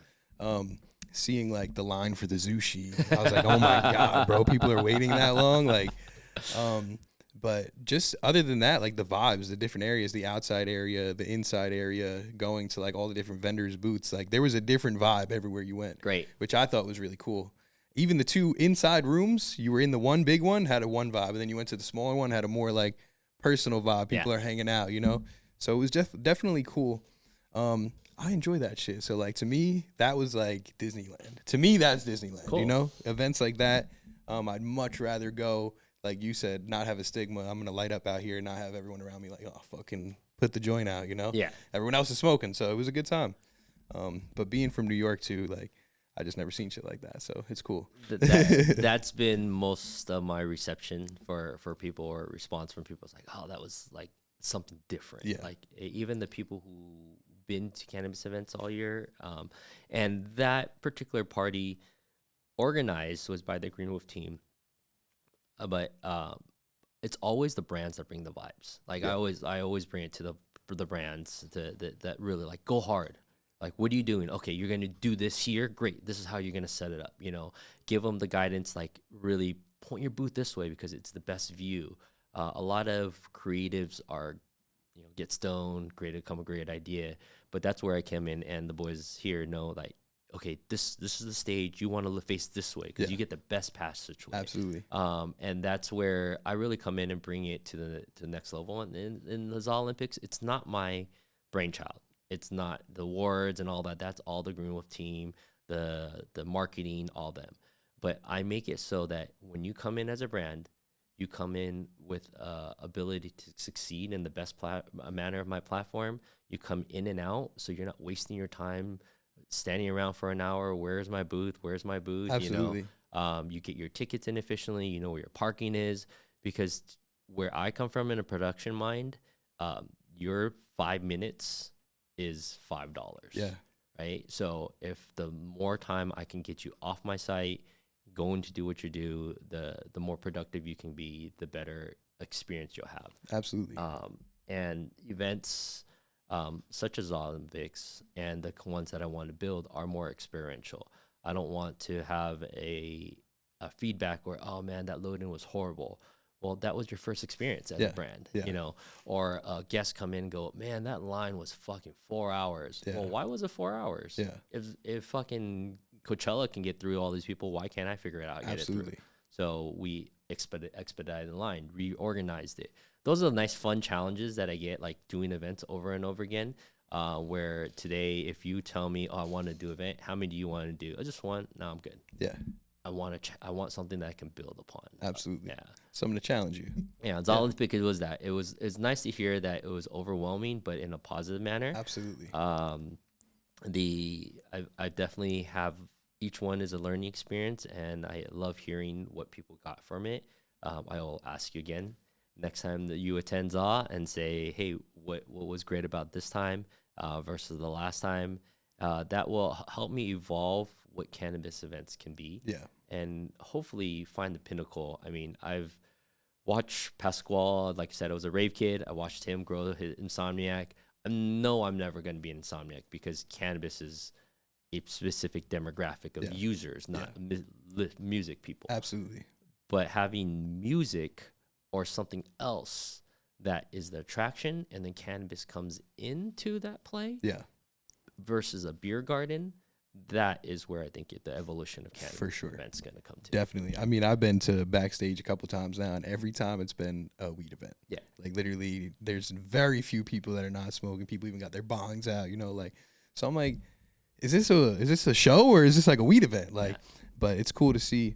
Seeing like the line for the sushi, I was like, oh my god, bro, people are waiting that long. Like, But just other than that, like the vibes, the different areas, the outside area, the inside area, going to like all the different vendors' booths, like there was a different vibe everywhere you went. Great. Which I thought was really cool. Even the 2 inside rooms, you were in the one big one, had a one vibe, and then you went to the smaller one, had a more like personal vibe. People are hanging out, you know? So it was definitely cool. I enjoy that shit. So like to me, that was like Disneyland. To me, that's Disneyland, Cool. you know? Events like that, I'd much rather go, like you said, not have a stigma. I'm going to light up out here and not have everyone around me like, oh, fucking put the joint out, you know? Yeah. Everyone else is smoking, so it was a good time. But being from New York too, like, I just never seen shit like that, so it's cool. That's been most of my reception for people, or response from people. It's like, oh, that was like something different. Yeah. Like even the people who been to cannabis events all year, and that particular party organized was by the Green Wolf team. But it's always the brands that bring the vibes. Like I always bring it to the brands that really like go hard. Like, what are you doing? Okay, you're gonna do this here. Great. This is how you're gonna set it up. You know, give them the guidance. Like, really point your booth this way because it's the best view. A lot of creatives are, you know, get stoned, come a great idea. But that's where I came in, and the boys here know, like, okay, this is the stage. You want to face this way because you get the best passage way. Absolutely. And that's where I really come in and bring it to the next level. And in the ZA Olympics, it's not my brainchild. It's not the awards and all that. That's all the Green Wolf team, the marketing, all them. But I make it so that when you come in as a brand, you come in with ability to succeed in the best manner of my platform. You come in and out, so you're not wasting your time standing around for an hour. Where's my booth? Where's my booth? Absolutely. You know, you get your tickets in efficiently. You know where your parking is, because where I come from in a production mind, your 5 minutes is $5. Yeah. Right. So if the more time I can get you off my site, going to do what you do, the more productive you can be, the better experience you'll have. Absolutely. And events such as Olympics and the ones that I want to build are more experiential. I don't want to have a feedback where, oh man, that loading was horrible. Well, that was your first experience as a brand, you know, or a guest come in and go, man, that line was fucking 4 hours. Well, why was it 4 hours? Yeah. If fucking Coachella can get through all these people, why can't I figure it out and get it through? So we expedited the line, reorganized it. Those are the nice, fun challenges that I get, like doing events over and over again, where today, if you tell me, oh, I want to do an event, how many do you want to do? I just want, no, I'm good. Yeah. I want something that I can build upon. Absolutely. Yeah. Something to challenge you. Yeah, it's Olympic. It was that. It's nice to hear that it was overwhelming, but in a positive manner. Absolutely. I definitely have, each one is a learning experience, and I love hearing what people got from it. I will ask you again next time that you attend ZA and say, hey, what was great about this time versus the last time. That will help me evolve what cannabis events can be. Yeah. And hopefully find the pinnacle. I mean, I've watched Pasquale. Like I said, I was a rave kid. I watched him grow his Insomniac. I know I'm never going to be an Insomniac because cannabis is a specific demographic of users, not music people. Absolutely. But having music or something else that is the attraction, and then cannabis comes into that play. Yeah. Versus a beer garden, that is where I think the evolution of cannabis for sure event's going to come to. Definitely. I mean, I've been to backstage a couple times now, and every time it's been a weed event. Yeah. Like literally, there's very few people that are not smoking. People even got their bongs out, you know, like. So I'm like, is this a show or is this like a weed event? Like, but it's cool to see.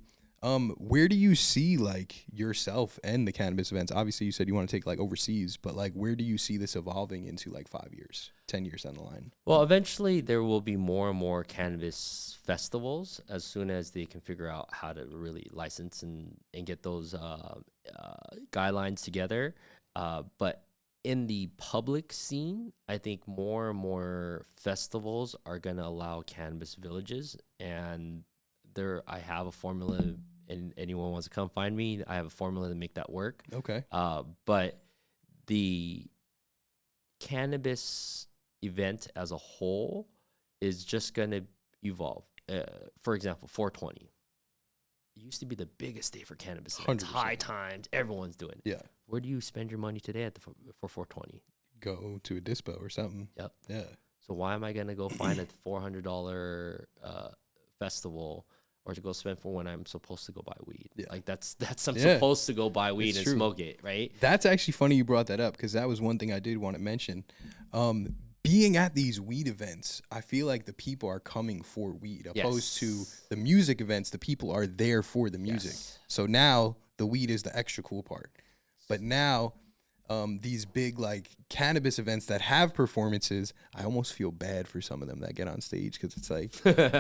Where do you see like yourself and the cannabis events? Obviously, you said you want to take like overseas, but like, where do you see this evolving into like 5 years, 10 years down the line? Well, eventually there will be more and more cannabis festivals as soon as they can figure out how to really license and get those guidelines together. But in the public scene, I think more and more festivals are going to allow cannabis villages, and I have a formula, and anyone wants to come find me, I have a formula to make that work. Okay. But the cannabis event as a whole is just going to evolve. For example, 420. it used to be the biggest day for cannabis events. 100%. High times, everyone's doing it. Yeah. Where do you spend your money today for 420? Go to a dispo or something. Yep. Yeah. So why am I gonna go find a $400 festival or to go spend for when I'm supposed to go buy weed? Yeah. Like I'm supposed to go buy weed It's and true. smoke it, right? That's actually funny you brought that up because that was one thing I did want to mention. Being at these weed events, I feel like the people are coming for weed opposed to the music events. The people are there for the music. Yes. So now the weed is the extra cool part. But now these big like cannabis events that have performances, I almost feel bad for some of them that get on stage because it's like,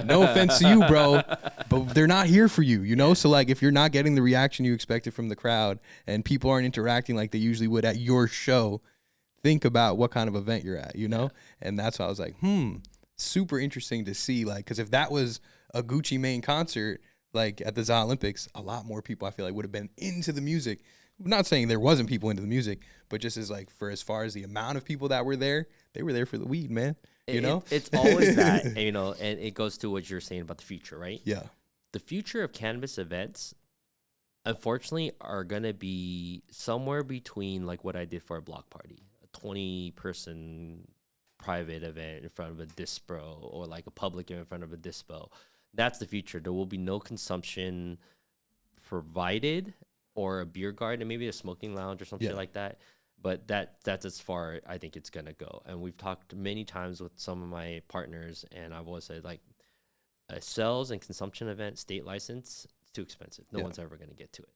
no offense to you, bro, but they're not here for you, you know? So like if you're not getting the reaction you expected from the crowd and people aren't interacting like they usually would at your show, think about what kind of event you're at, you know? And that's why I was like, super interesting to see, like, because if that was a Gucci Mane concert, like at the ZA Olympics, a lot more people I feel like would have been into the music. I'm not saying there wasn't people into the music, but just as like for as far as the amount of people that were there, they were there for the weed, man. You know? It's always that, and, you know, and it goes to what you're saying about the future, right? Yeah. The future of cannabis events, unfortunately, are going to be somewhere between like what I did for a block party, a 20-person private event in front of a dispo, or like a public event in front of a dispo. That's the future. There will be no consumption provided, or a beer garden, maybe a smoking lounge or something like that. But that's as far I think it's gonna go. And we've talked many times with some of my partners, and I've always said, like, a sales and consumption event, state license, it's too expensive. No one's ever gonna get to it.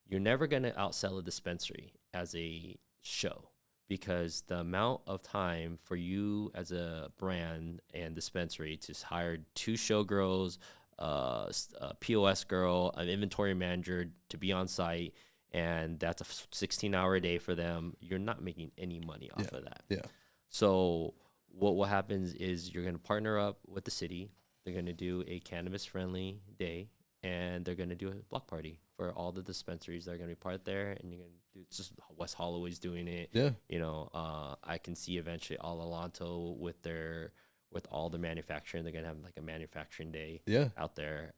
You're never gonna outsell a dispensary as a show, because the amount of time for you as a brand and dispensary to hire 2 showgirls, a POS girl, an inventory manager to be on site, and that's a 16-hour day for them. You're not making any money off of that. Yeah. So what happens is you're going to partner up with the city. They're going to do a cannabis-friendly day, and they're going to do a block party for all the dispensaries that are going to be part there. And you're going to do, it's just West Holloway's doing it. Yeah. You know, I can see eventually Alonto with all the manufacturing. They're going to have like a manufacturing day out there.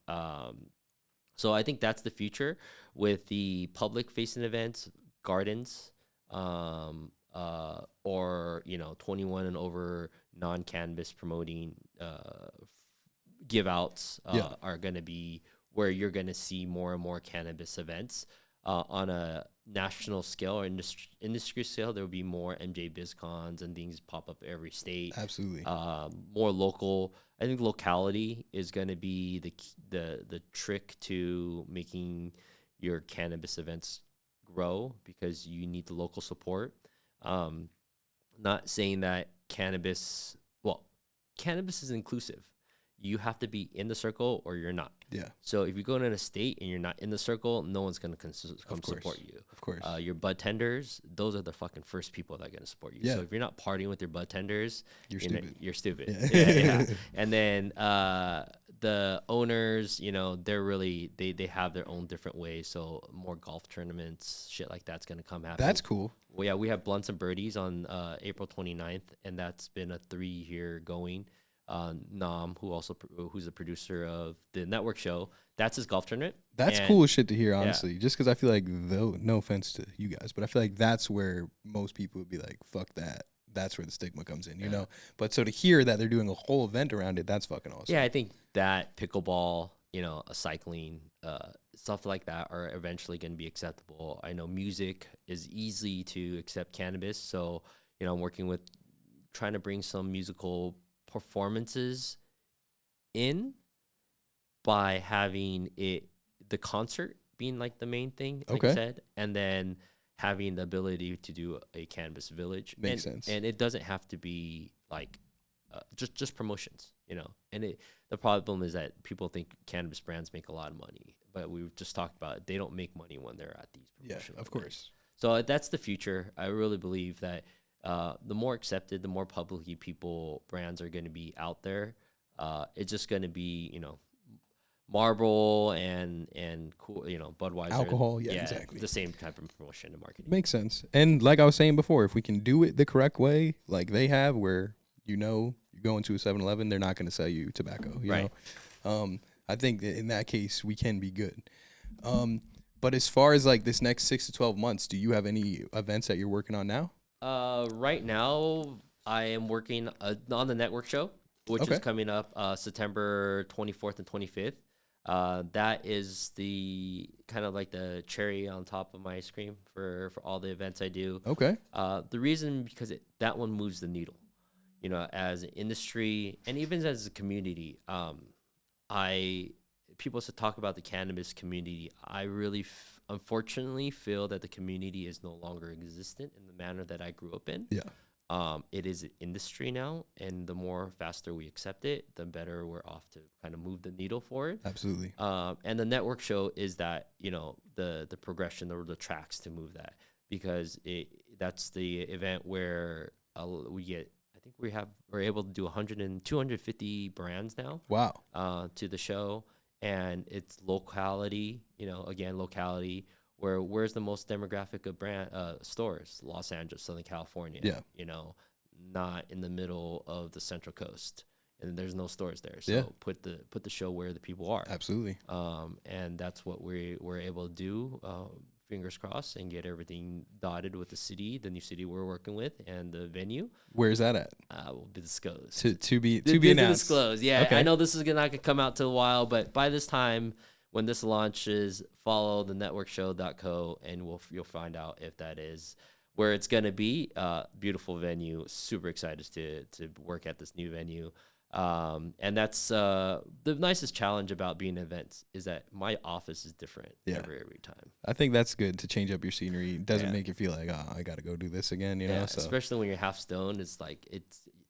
So I think that's the future with the public facing events, gardens, or, you know, 21 and over non-cannabis promoting give outs are going to be where you're going to see more and more cannabis events. On a national scale or industry scale, there will be more MJ BizCons and things pop up every state. Absolutely. More local. I think locality is going to be the trick to making your cannabis events grow, because you need the local support. Not saying that cannabis is inclusive. You have to be in the circle or you're not. Yeah. So if you go in a state and you're not in the circle, no one's going to come support you. Of course. Your bud tenders, those are the fucking first people that are going to support you. Yeah. So if you're not partying with your bud tenders, You're stupid. You're stupid. Yeah. Yeah. And then the owners, you know, they're really, they have their own different ways. So more golf tournaments, shit like that's going to come happen. That's cool. Well, yeah, we have Blunts and Birdies on April 29th, and that's been a 3-year going. Nam, who's the producer of the network show, that's his golf tournament. That's cool shit to hear, honestly. Just because I feel like, though, no offense to you guys, but I feel like that's where most people would be like, fuck that. That's where the stigma comes in, you know? But so to hear that they're doing a whole event around it, that's fucking awesome. Yeah, I think that pickleball, you know, a cycling, stuff like that are eventually going to be acceptable. I know music is easy to accept cannabis. So, you know, I'm working with trying to bring some musical performances in by having the concert being like the main thing, like I said, and then having the ability to do a cannabis village. Makes sense. And it doesn't have to be like just promotions, you know. And the problem is that people think cannabis brands make a lot of money, but we just talked about it. They don't make money when they're at these promotional of events. course. So that's the future. I really believe that the more accepted, the more publicly brands are going to be out there. It's just going to be, you know, Marlboro and cool, you know, Budweiser. Alcohol, exactly. The same type of promotion and marketing. Makes sense. And like I was saying before, if we can do it the correct way, like they have, where, you know, you go into a 7-Eleven, they're not going to sell you tobacco, you know? I think that in that case, we can be good. But as far as like this next 6 to 12 months, do you have any events that you're working on now? Right now, I am working on the network show, which Okay. is coming up September 24th and 25th. That is the kind of like the cherry on top of my ice cream for all the events I do. Okay. The reason because that one moves the needle, as an industry and even as a community. I People to talk about the cannabis community. I really, unfortunately, feel that the community is no longer existent in the manner that I grew up in. Yeah. It is an industry now, and the more faster we accept it, the better we're off to kind of move the needle for it. Absolutely. And the network show is that the progression or the tracks to move that, because that's the event where we get. I think we're able to do 250 brands now. Wow. To the show, and it's locality. Again, locality. Where's the most demographic of brand stores? Los Angeles, Southern California. Yeah. Not in the middle of the Central Coast, and there's no stores there. So Yeah. put the show where the people are. Absolutely. And that's what we're able to do. Fingers crossed, and get everything dotted with the city, the new city we're working with, and the venue. Where's that at? Will be disclosed. To be announced. Disclosed. Yeah, Okay. I know this is not gonna come out till a while, but by this time, when this launches, follow the networkshow.co, and you'll find out if that is where it's gonna be. Beautiful venue. Super excited to work at this new venue. And that's the nicest challenge about being events is that my office is different every time. I think that's good to change up your scenery. It doesn't Yeah. make you feel like, oh, I got to go do this again, you know? So Especially when you're half stoned, it's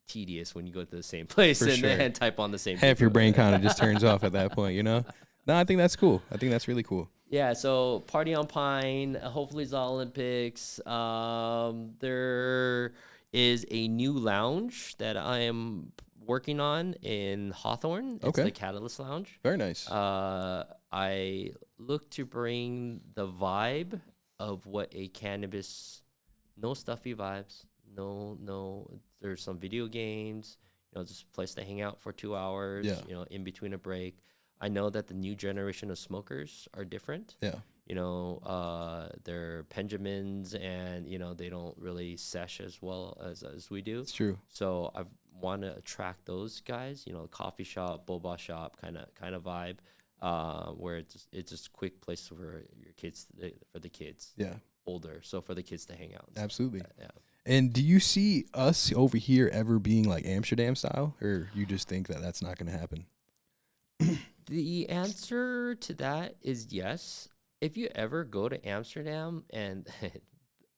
tedious when you go to the same place For sure. and type on the same. half your people. brain kind of just turns off at that point, you know? No, I think that's cool. I think that's really cool. Yeah, so Party on Pine, hopefully it's the Olympics. There is a new lounge that I am working on in Hawthorne. It's Okay. the Catalyst Lounge. Very nice. I look to bring the vibe of what a cannabis, no stuffy vibes, no, there's some video games, just a place to hang out for 2 hours, Yeah. In between a break. I know that the new generation of smokers are different. Yeah. They're Benjamins, and they don't really sesh as well as we do. It's true. So I want to attract those guys, coffee shop, boba shop kind of vibe, where it's just a quick place for your kids, for the kids. Yeah. Older, so for the kids to hang out. Absolutely. Yeah. And do you see us over here ever being like Amsterdam style, or you just think that that's not going to happen? The answer to that is yes. If you ever go to Amsterdam, and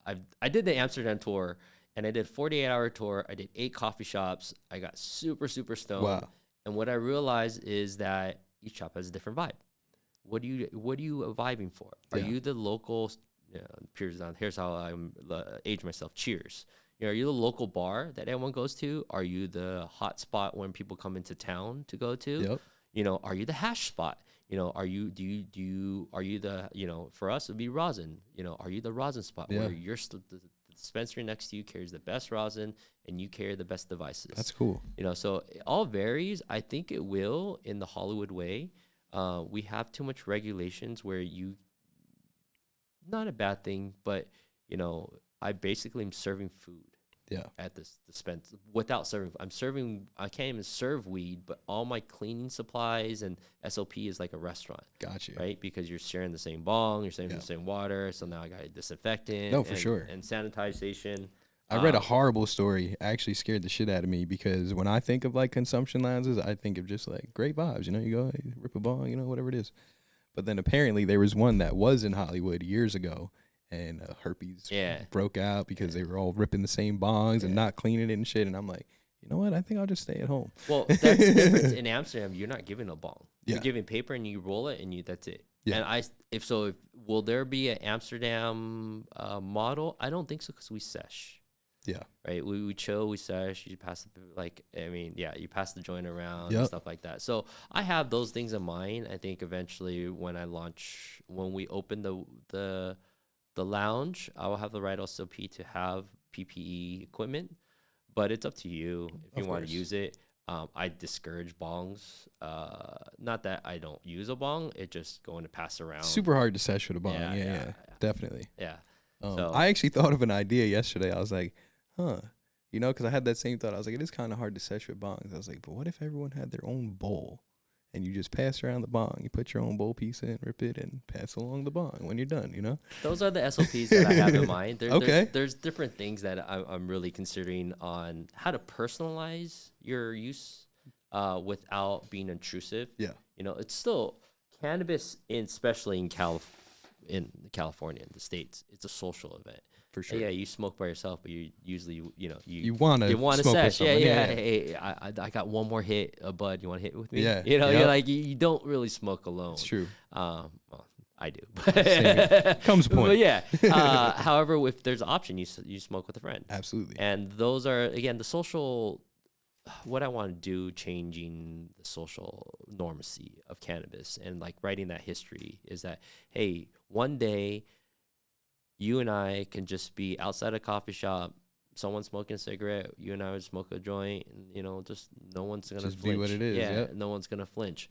I did the Amsterdam tour, and I did 48-hour tour. I did 8 coffee shops. I got super, super stoned. Wow. And what I realized is that each shop has a different vibe. What are you vibing for? Are Yeah. you the local? Here's how I age myself. Cheers. Are you the local bar that everyone goes to? Are you the hot spot when people come into town to go to? Yep. Are you the hash spot? Are you the, for us, it'd be rosin. Are you the rosin spot Yeah. where the dispensary next to you carries the best rosin and you carry the best devices? That's cool. So it all varies. I think it will in the Hollywood way. We have too much regulations where not a bad thing, but, I basically am serving food. Yeah. At this dispense without serving. I can't even serve weed, but all my cleaning supplies and SOP is like a restaurant. Gotcha. Right? Because you're sharing the same bong, you're sharing the same water. So now I got a disinfectant. No, for sure. And sanitization. I read a horrible story. Actually scared the shit out of me, because when I think of like consumption lounges, I think of just like great vibes. You go, you rip a bong, whatever it is. But then apparently there was one that was in Hollywood years ago, and herpes broke out because they were all ripping the same bongs and not cleaning it and shit. And I'm like, you know what? I think I'll just stay at home. Well, that's the difference. In Amsterdam, you're not giving a bong. Yeah. You're giving paper and you roll it and that's it. Yeah. And will there be an Amsterdam model? I don't think so, because we sesh. Yeah. Right. We chill, we sesh, you pass you pass the joint around Yep. and stuff like that. So I have those things in mind. I think eventually when we open the lounge, I will have the right SOP to have PPE equipment, but it's up to you if you want to use it. I discourage bongs. Not that I don't use a bong, it just going to pass around. Super hard to sesh with a bong. Yeah, definitely. Yeah. So, I actually thought of an idea yesterday. I was like, you know, because I had that same thought. I was like, it is kind of hard to sesh with bongs. I was like, but what if everyone had their own bowl? And you just pass around the bong. You put your own bowl piece in, rip it, and pass along the bong when you're done, you know? Those are the SOPs that I have in mind. Okay. There's different things that I'm really considering on how to personalize your use without being intrusive. Yeah. You know, it's still cannabis, especially in California, in the States, it's a social event. For sure. Yeah, you smoke by yourself, but you usually, you want to sesh. Yeah. Hey, I got one more hit, bud. You want to hit with me? Yeah. You know, you're like, you don't really smoke alone. It's true. Well, I do. Comes a point. But yeah. However, if there's an option, you smoke with a friend. Absolutely. And those are, again, the social, what I want to do, changing the social normacy of cannabis and like writing that history is that, hey, one day you and I can just be outside a coffee shop, someone smoking a cigarette, you and I would smoke a joint, and, you know, just no one's going to flinch. Be what it is. Yeah, no one's going to flinch.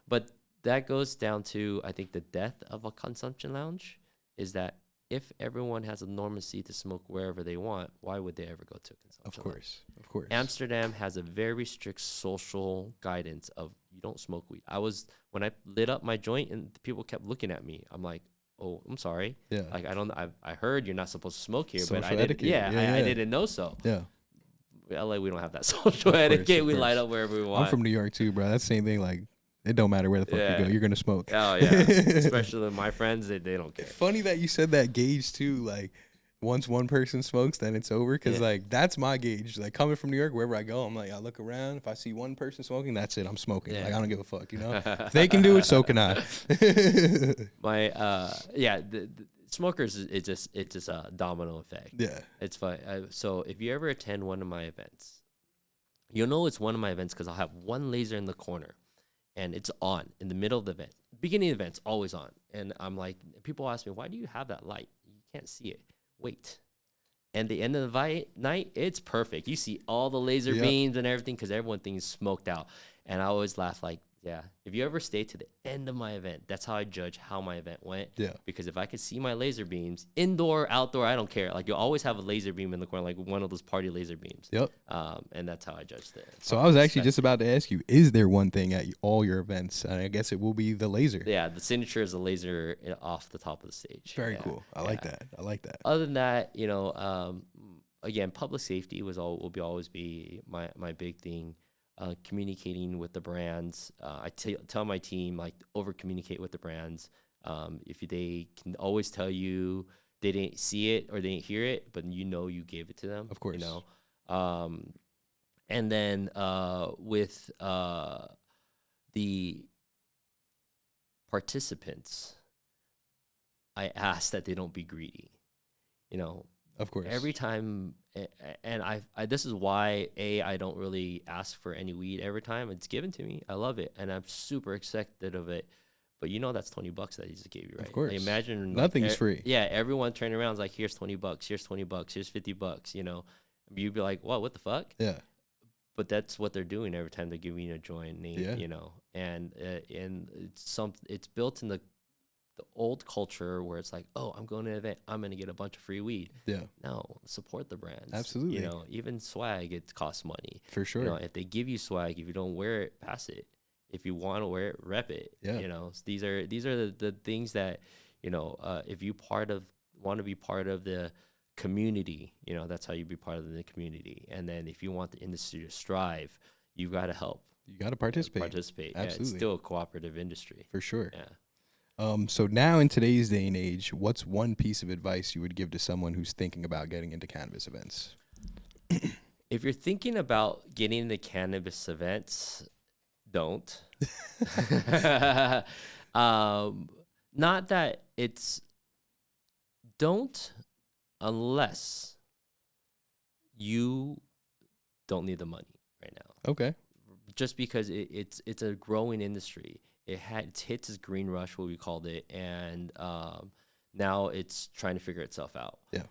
But that goes down to, I think, the death of a consumption lounge is that if everyone has a normacy to smoke wherever they want, why would they ever go to a consumption lounge? Of course. Amsterdam has a very strict social guidance of you don't smoke weed. When I lit up my joint and people kept looking at me, I'm like, oh, I'm sorry. Yeah. Like, I heard you're not supposed to smoke here, Social but I didn't. etiquette. Yeah, I didn't know so. Yeah. LA, we don't have that social etiquette. We light up wherever we want. I'm from New York too, bro. That's the same thing. Like, it don't matter where the fuck you go, you're gonna smoke. Oh yeah. Especially my friends, they don't care. Funny that you said that gauge too. Like, once one person smokes, then it's over. Cause like that's my gauge. Like coming from New York, wherever I go, I'm like, I look around. If I see one person smoking, that's it. I'm smoking. Like I don't give a fuck. You know, if they can do it, so can I. The smokers it's just a domino effect. Yeah, it's fun. So if you ever attend one of my events, you'll know it's one of my events because I'll have one laser in the corner, and it's on in the middle of the event. Beginning of the event's always on, and I'm like, people ask me, why do you have that light? You can't see it. Wait. And the end of the night, it's perfect. You see all the laser beams and everything because everyone thinks smoked out. And I always laugh like, yeah, if you ever stay to the end of my event, that's how I judge how my event went. Yeah. Because if I could see my laser beams, indoor, outdoor, I don't care. Like, you'll always have a laser beam in the corner, like one of those party laser beams. Yep. And that's how I judge that. So I was actually just about to ask you, is there one thing at all your events? And I guess it will be the laser. Yeah, the signature is a laser off the top of the stage. Very cool. I like that. Other than that, you know, again, public safety will always be my big thing. Communicating with the brands. I tell my team, like, over communicate with the brands. If they can always tell you they didn't see it or they didn't hear it, but you gave it to them. Of course. You know. And then with the participants, I ask that they don't be greedy. You know. Of course. Every time, and I this is why I don't really ask for any weed every time. It's given to me. I love it, and I'm super excited of it. But that's $20 that he just gave you, right? Of course. Imagine nothing's free. Yeah, everyone turning around is like, here's $20, here's $20, here's $50. You know, you'd be like, what the fuck? Yeah. But that's what they're doing every time they're giving you a joint. You know, and it's built in the old culture where it's like, oh, I'm going to an event, I'm going to get a bunch of free weed. Yeah. No, support the brands. Absolutely. You know, even swag, it costs money. For sure. You know, if they give you swag, if you don't wear it, pass it. If you want to wear it, rep it. Yeah. You know, so these are the things that, if you want to be part of the community, that's how you be part of the community. And then if you want the industry to strive, you've got to help. You got to participate. Absolutely. Yeah, it's still a cooperative industry. For sure. Yeah. So now in today's day and age, what's one piece of advice you would give to someone who's thinking about getting into cannabis events? If you're thinking about getting into cannabis events, don't. Not that don't unless you don't need the money right now. Okay. Just because it's a growing industry. It's hit its green rush, what we called it, and now it's trying to figure itself out. Yeah.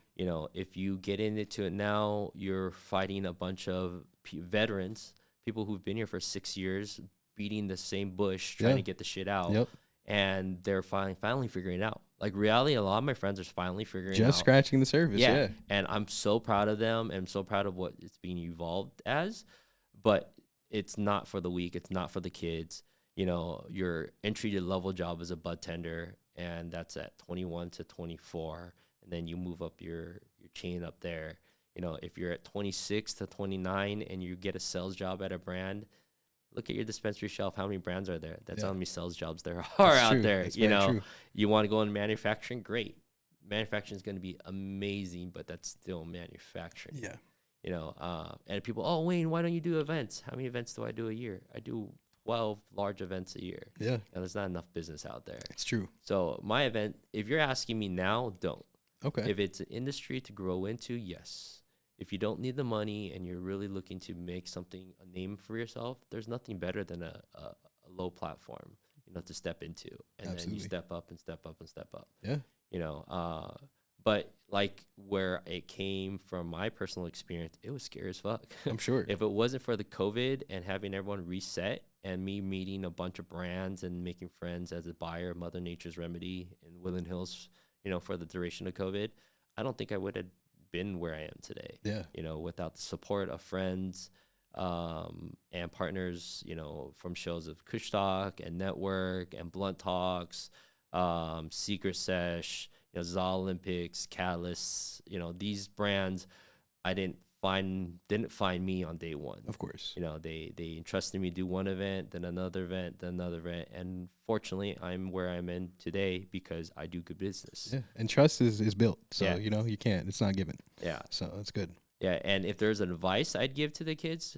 If you get into it now, you're fighting a bunch of veterans people who've been here for 6 years beating the same bush trying to get the shit out. Yep. And they're finally figuring it out. Like, reality, a lot of my friends are finally figuring it out. Just scratching the surface. Yeah. And I'm so proud of them. And I'm so proud of what it's being evolved as. But it's not for the weak. It's not for the kids. You know, your entry level job is a bud tender, and that's at 21 to 24. And then you move up your chain up there. You know, if you're at 26 to 29 and you get a sales job at a brand, look at your dispensary shelf. How many brands are there? That's how many sales jobs there are out there. That's you know, true. You want to go into manufacturing? Great. Manufacturing is going to be amazing, but that's still manufacturing. Yeah. You know, and people, oh, Wayne, why don't you do events? How many events do I do a year? I do 12 large events a year. Yeah. And there's not enough business out there. It's true. So my event, if you're asking me now, don't. Okay. If it's an industry to grow into, yes. If you don't need the money and you're really looking to make something, a name for yourself, there's nothing better than a low platform, you know, to step into. And then you step up and step up and step up. Yeah. You know, but like where it came from my personal experience, it was scary as fuck. I'm sure. If it wasn't for the COVID and having everyone reset and me meeting a bunch of brands and making friends as a buyer of Mother Nature's Remedy in Woodland Hills, you know, for the duration of COVID, I don't think I would have been where I am today. Yeah. You know, without the support of friends and partners, you know, from shows of Kush Talk and Network and Blunt Talks, Secret Sesh, you know, Za Olympics, Catalyst, you know, these brands didn't find me on day one. Of course. You know, they entrusted me to do one event, then another event, then another event. And fortunately, I'm where I'm in today because I do good business. Yeah. And trust is built. So, you know, you can't. It's not given. Yeah. So that's good. Yeah. And if there's advice I'd give to the kids,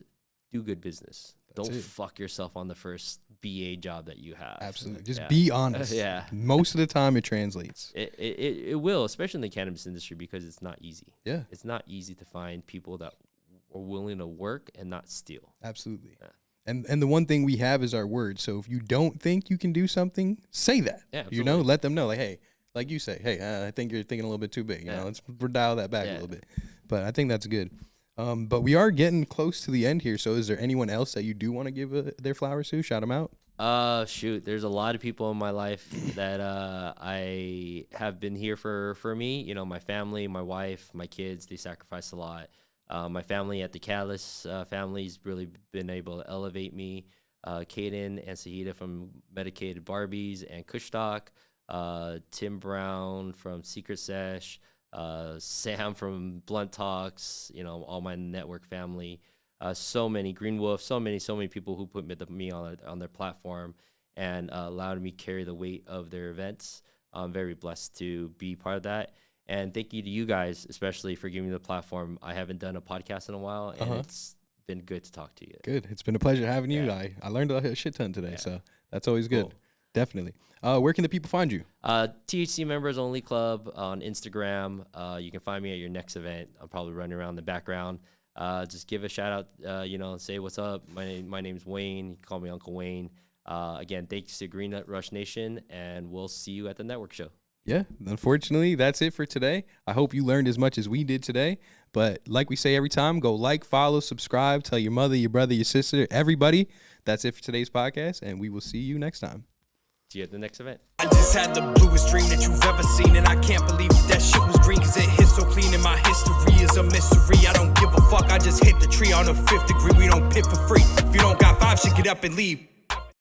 do good business. Don't fuck yourself on the first BA job that you have. Absolutely. Just be honest. Yeah. Most of the time it translates. It will, especially in the cannabis industry, because it's not easy. Yeah. It's not easy to find people that are willing to work and not steal. Absolutely. Yeah. And the one thing we have is our word. So if you don't think you can do something, say that. Yeah, absolutely. You know, let them know. Like, hey, like you say, hey, I think you're thinking a little bit too big. You know, let's dial that back a little bit. But I think that's good. But we are getting close to the end here. So is there anyone else that you do want to give their flowers to? Shout them out. Shoot, there's a lot of people in my life that I have been here for me. You know, my family, my wife, my kids, they sacrificed a lot. My family at the Catalyst family's really been able to elevate me. Kaden and Sahida from Medicated Barbies and Kush Talk, Tim Brown from Secret Sesh, Sam from Blunt Talks, you know, all my network family, so many Green Wolf, so many people who put me on their platform and allowed me carry the weight of their events. I'm very blessed to be part of that. And thank you to you guys, especially for giving me the platform. I haven't done a podcast in a while, and it's been good to talk to you. Good. It's been a pleasure having you. I learned a shit ton today, so that's always good. Cool. Definitely. Where can the people find you? THC Members Only Club on Instagram. You can find me at your next event. I'm probably running around in the background. Just give a shout out, you know, say what's up. My name's Wayne. You can call me Uncle Wayne. Again, thanks to Green Nut Rush Nation, and we'll see you at the network show. Yeah, unfortunately, that's it for today. I hope you learned as much as we did today. But like we say every time, go like, follow, subscribe, tell your mother, your brother, your sister, everybody. That's it for today's podcast, and we will see you next time. See you at the next event. I just had the bluest dream that you've ever seen, and I can't believe that shit was green, cause it hit so clean, and my history is a mystery. I don't give a fuck, I just hit the tree on a 5th degree. We don't pit for free. If you don't got 5, shit, get up and leave.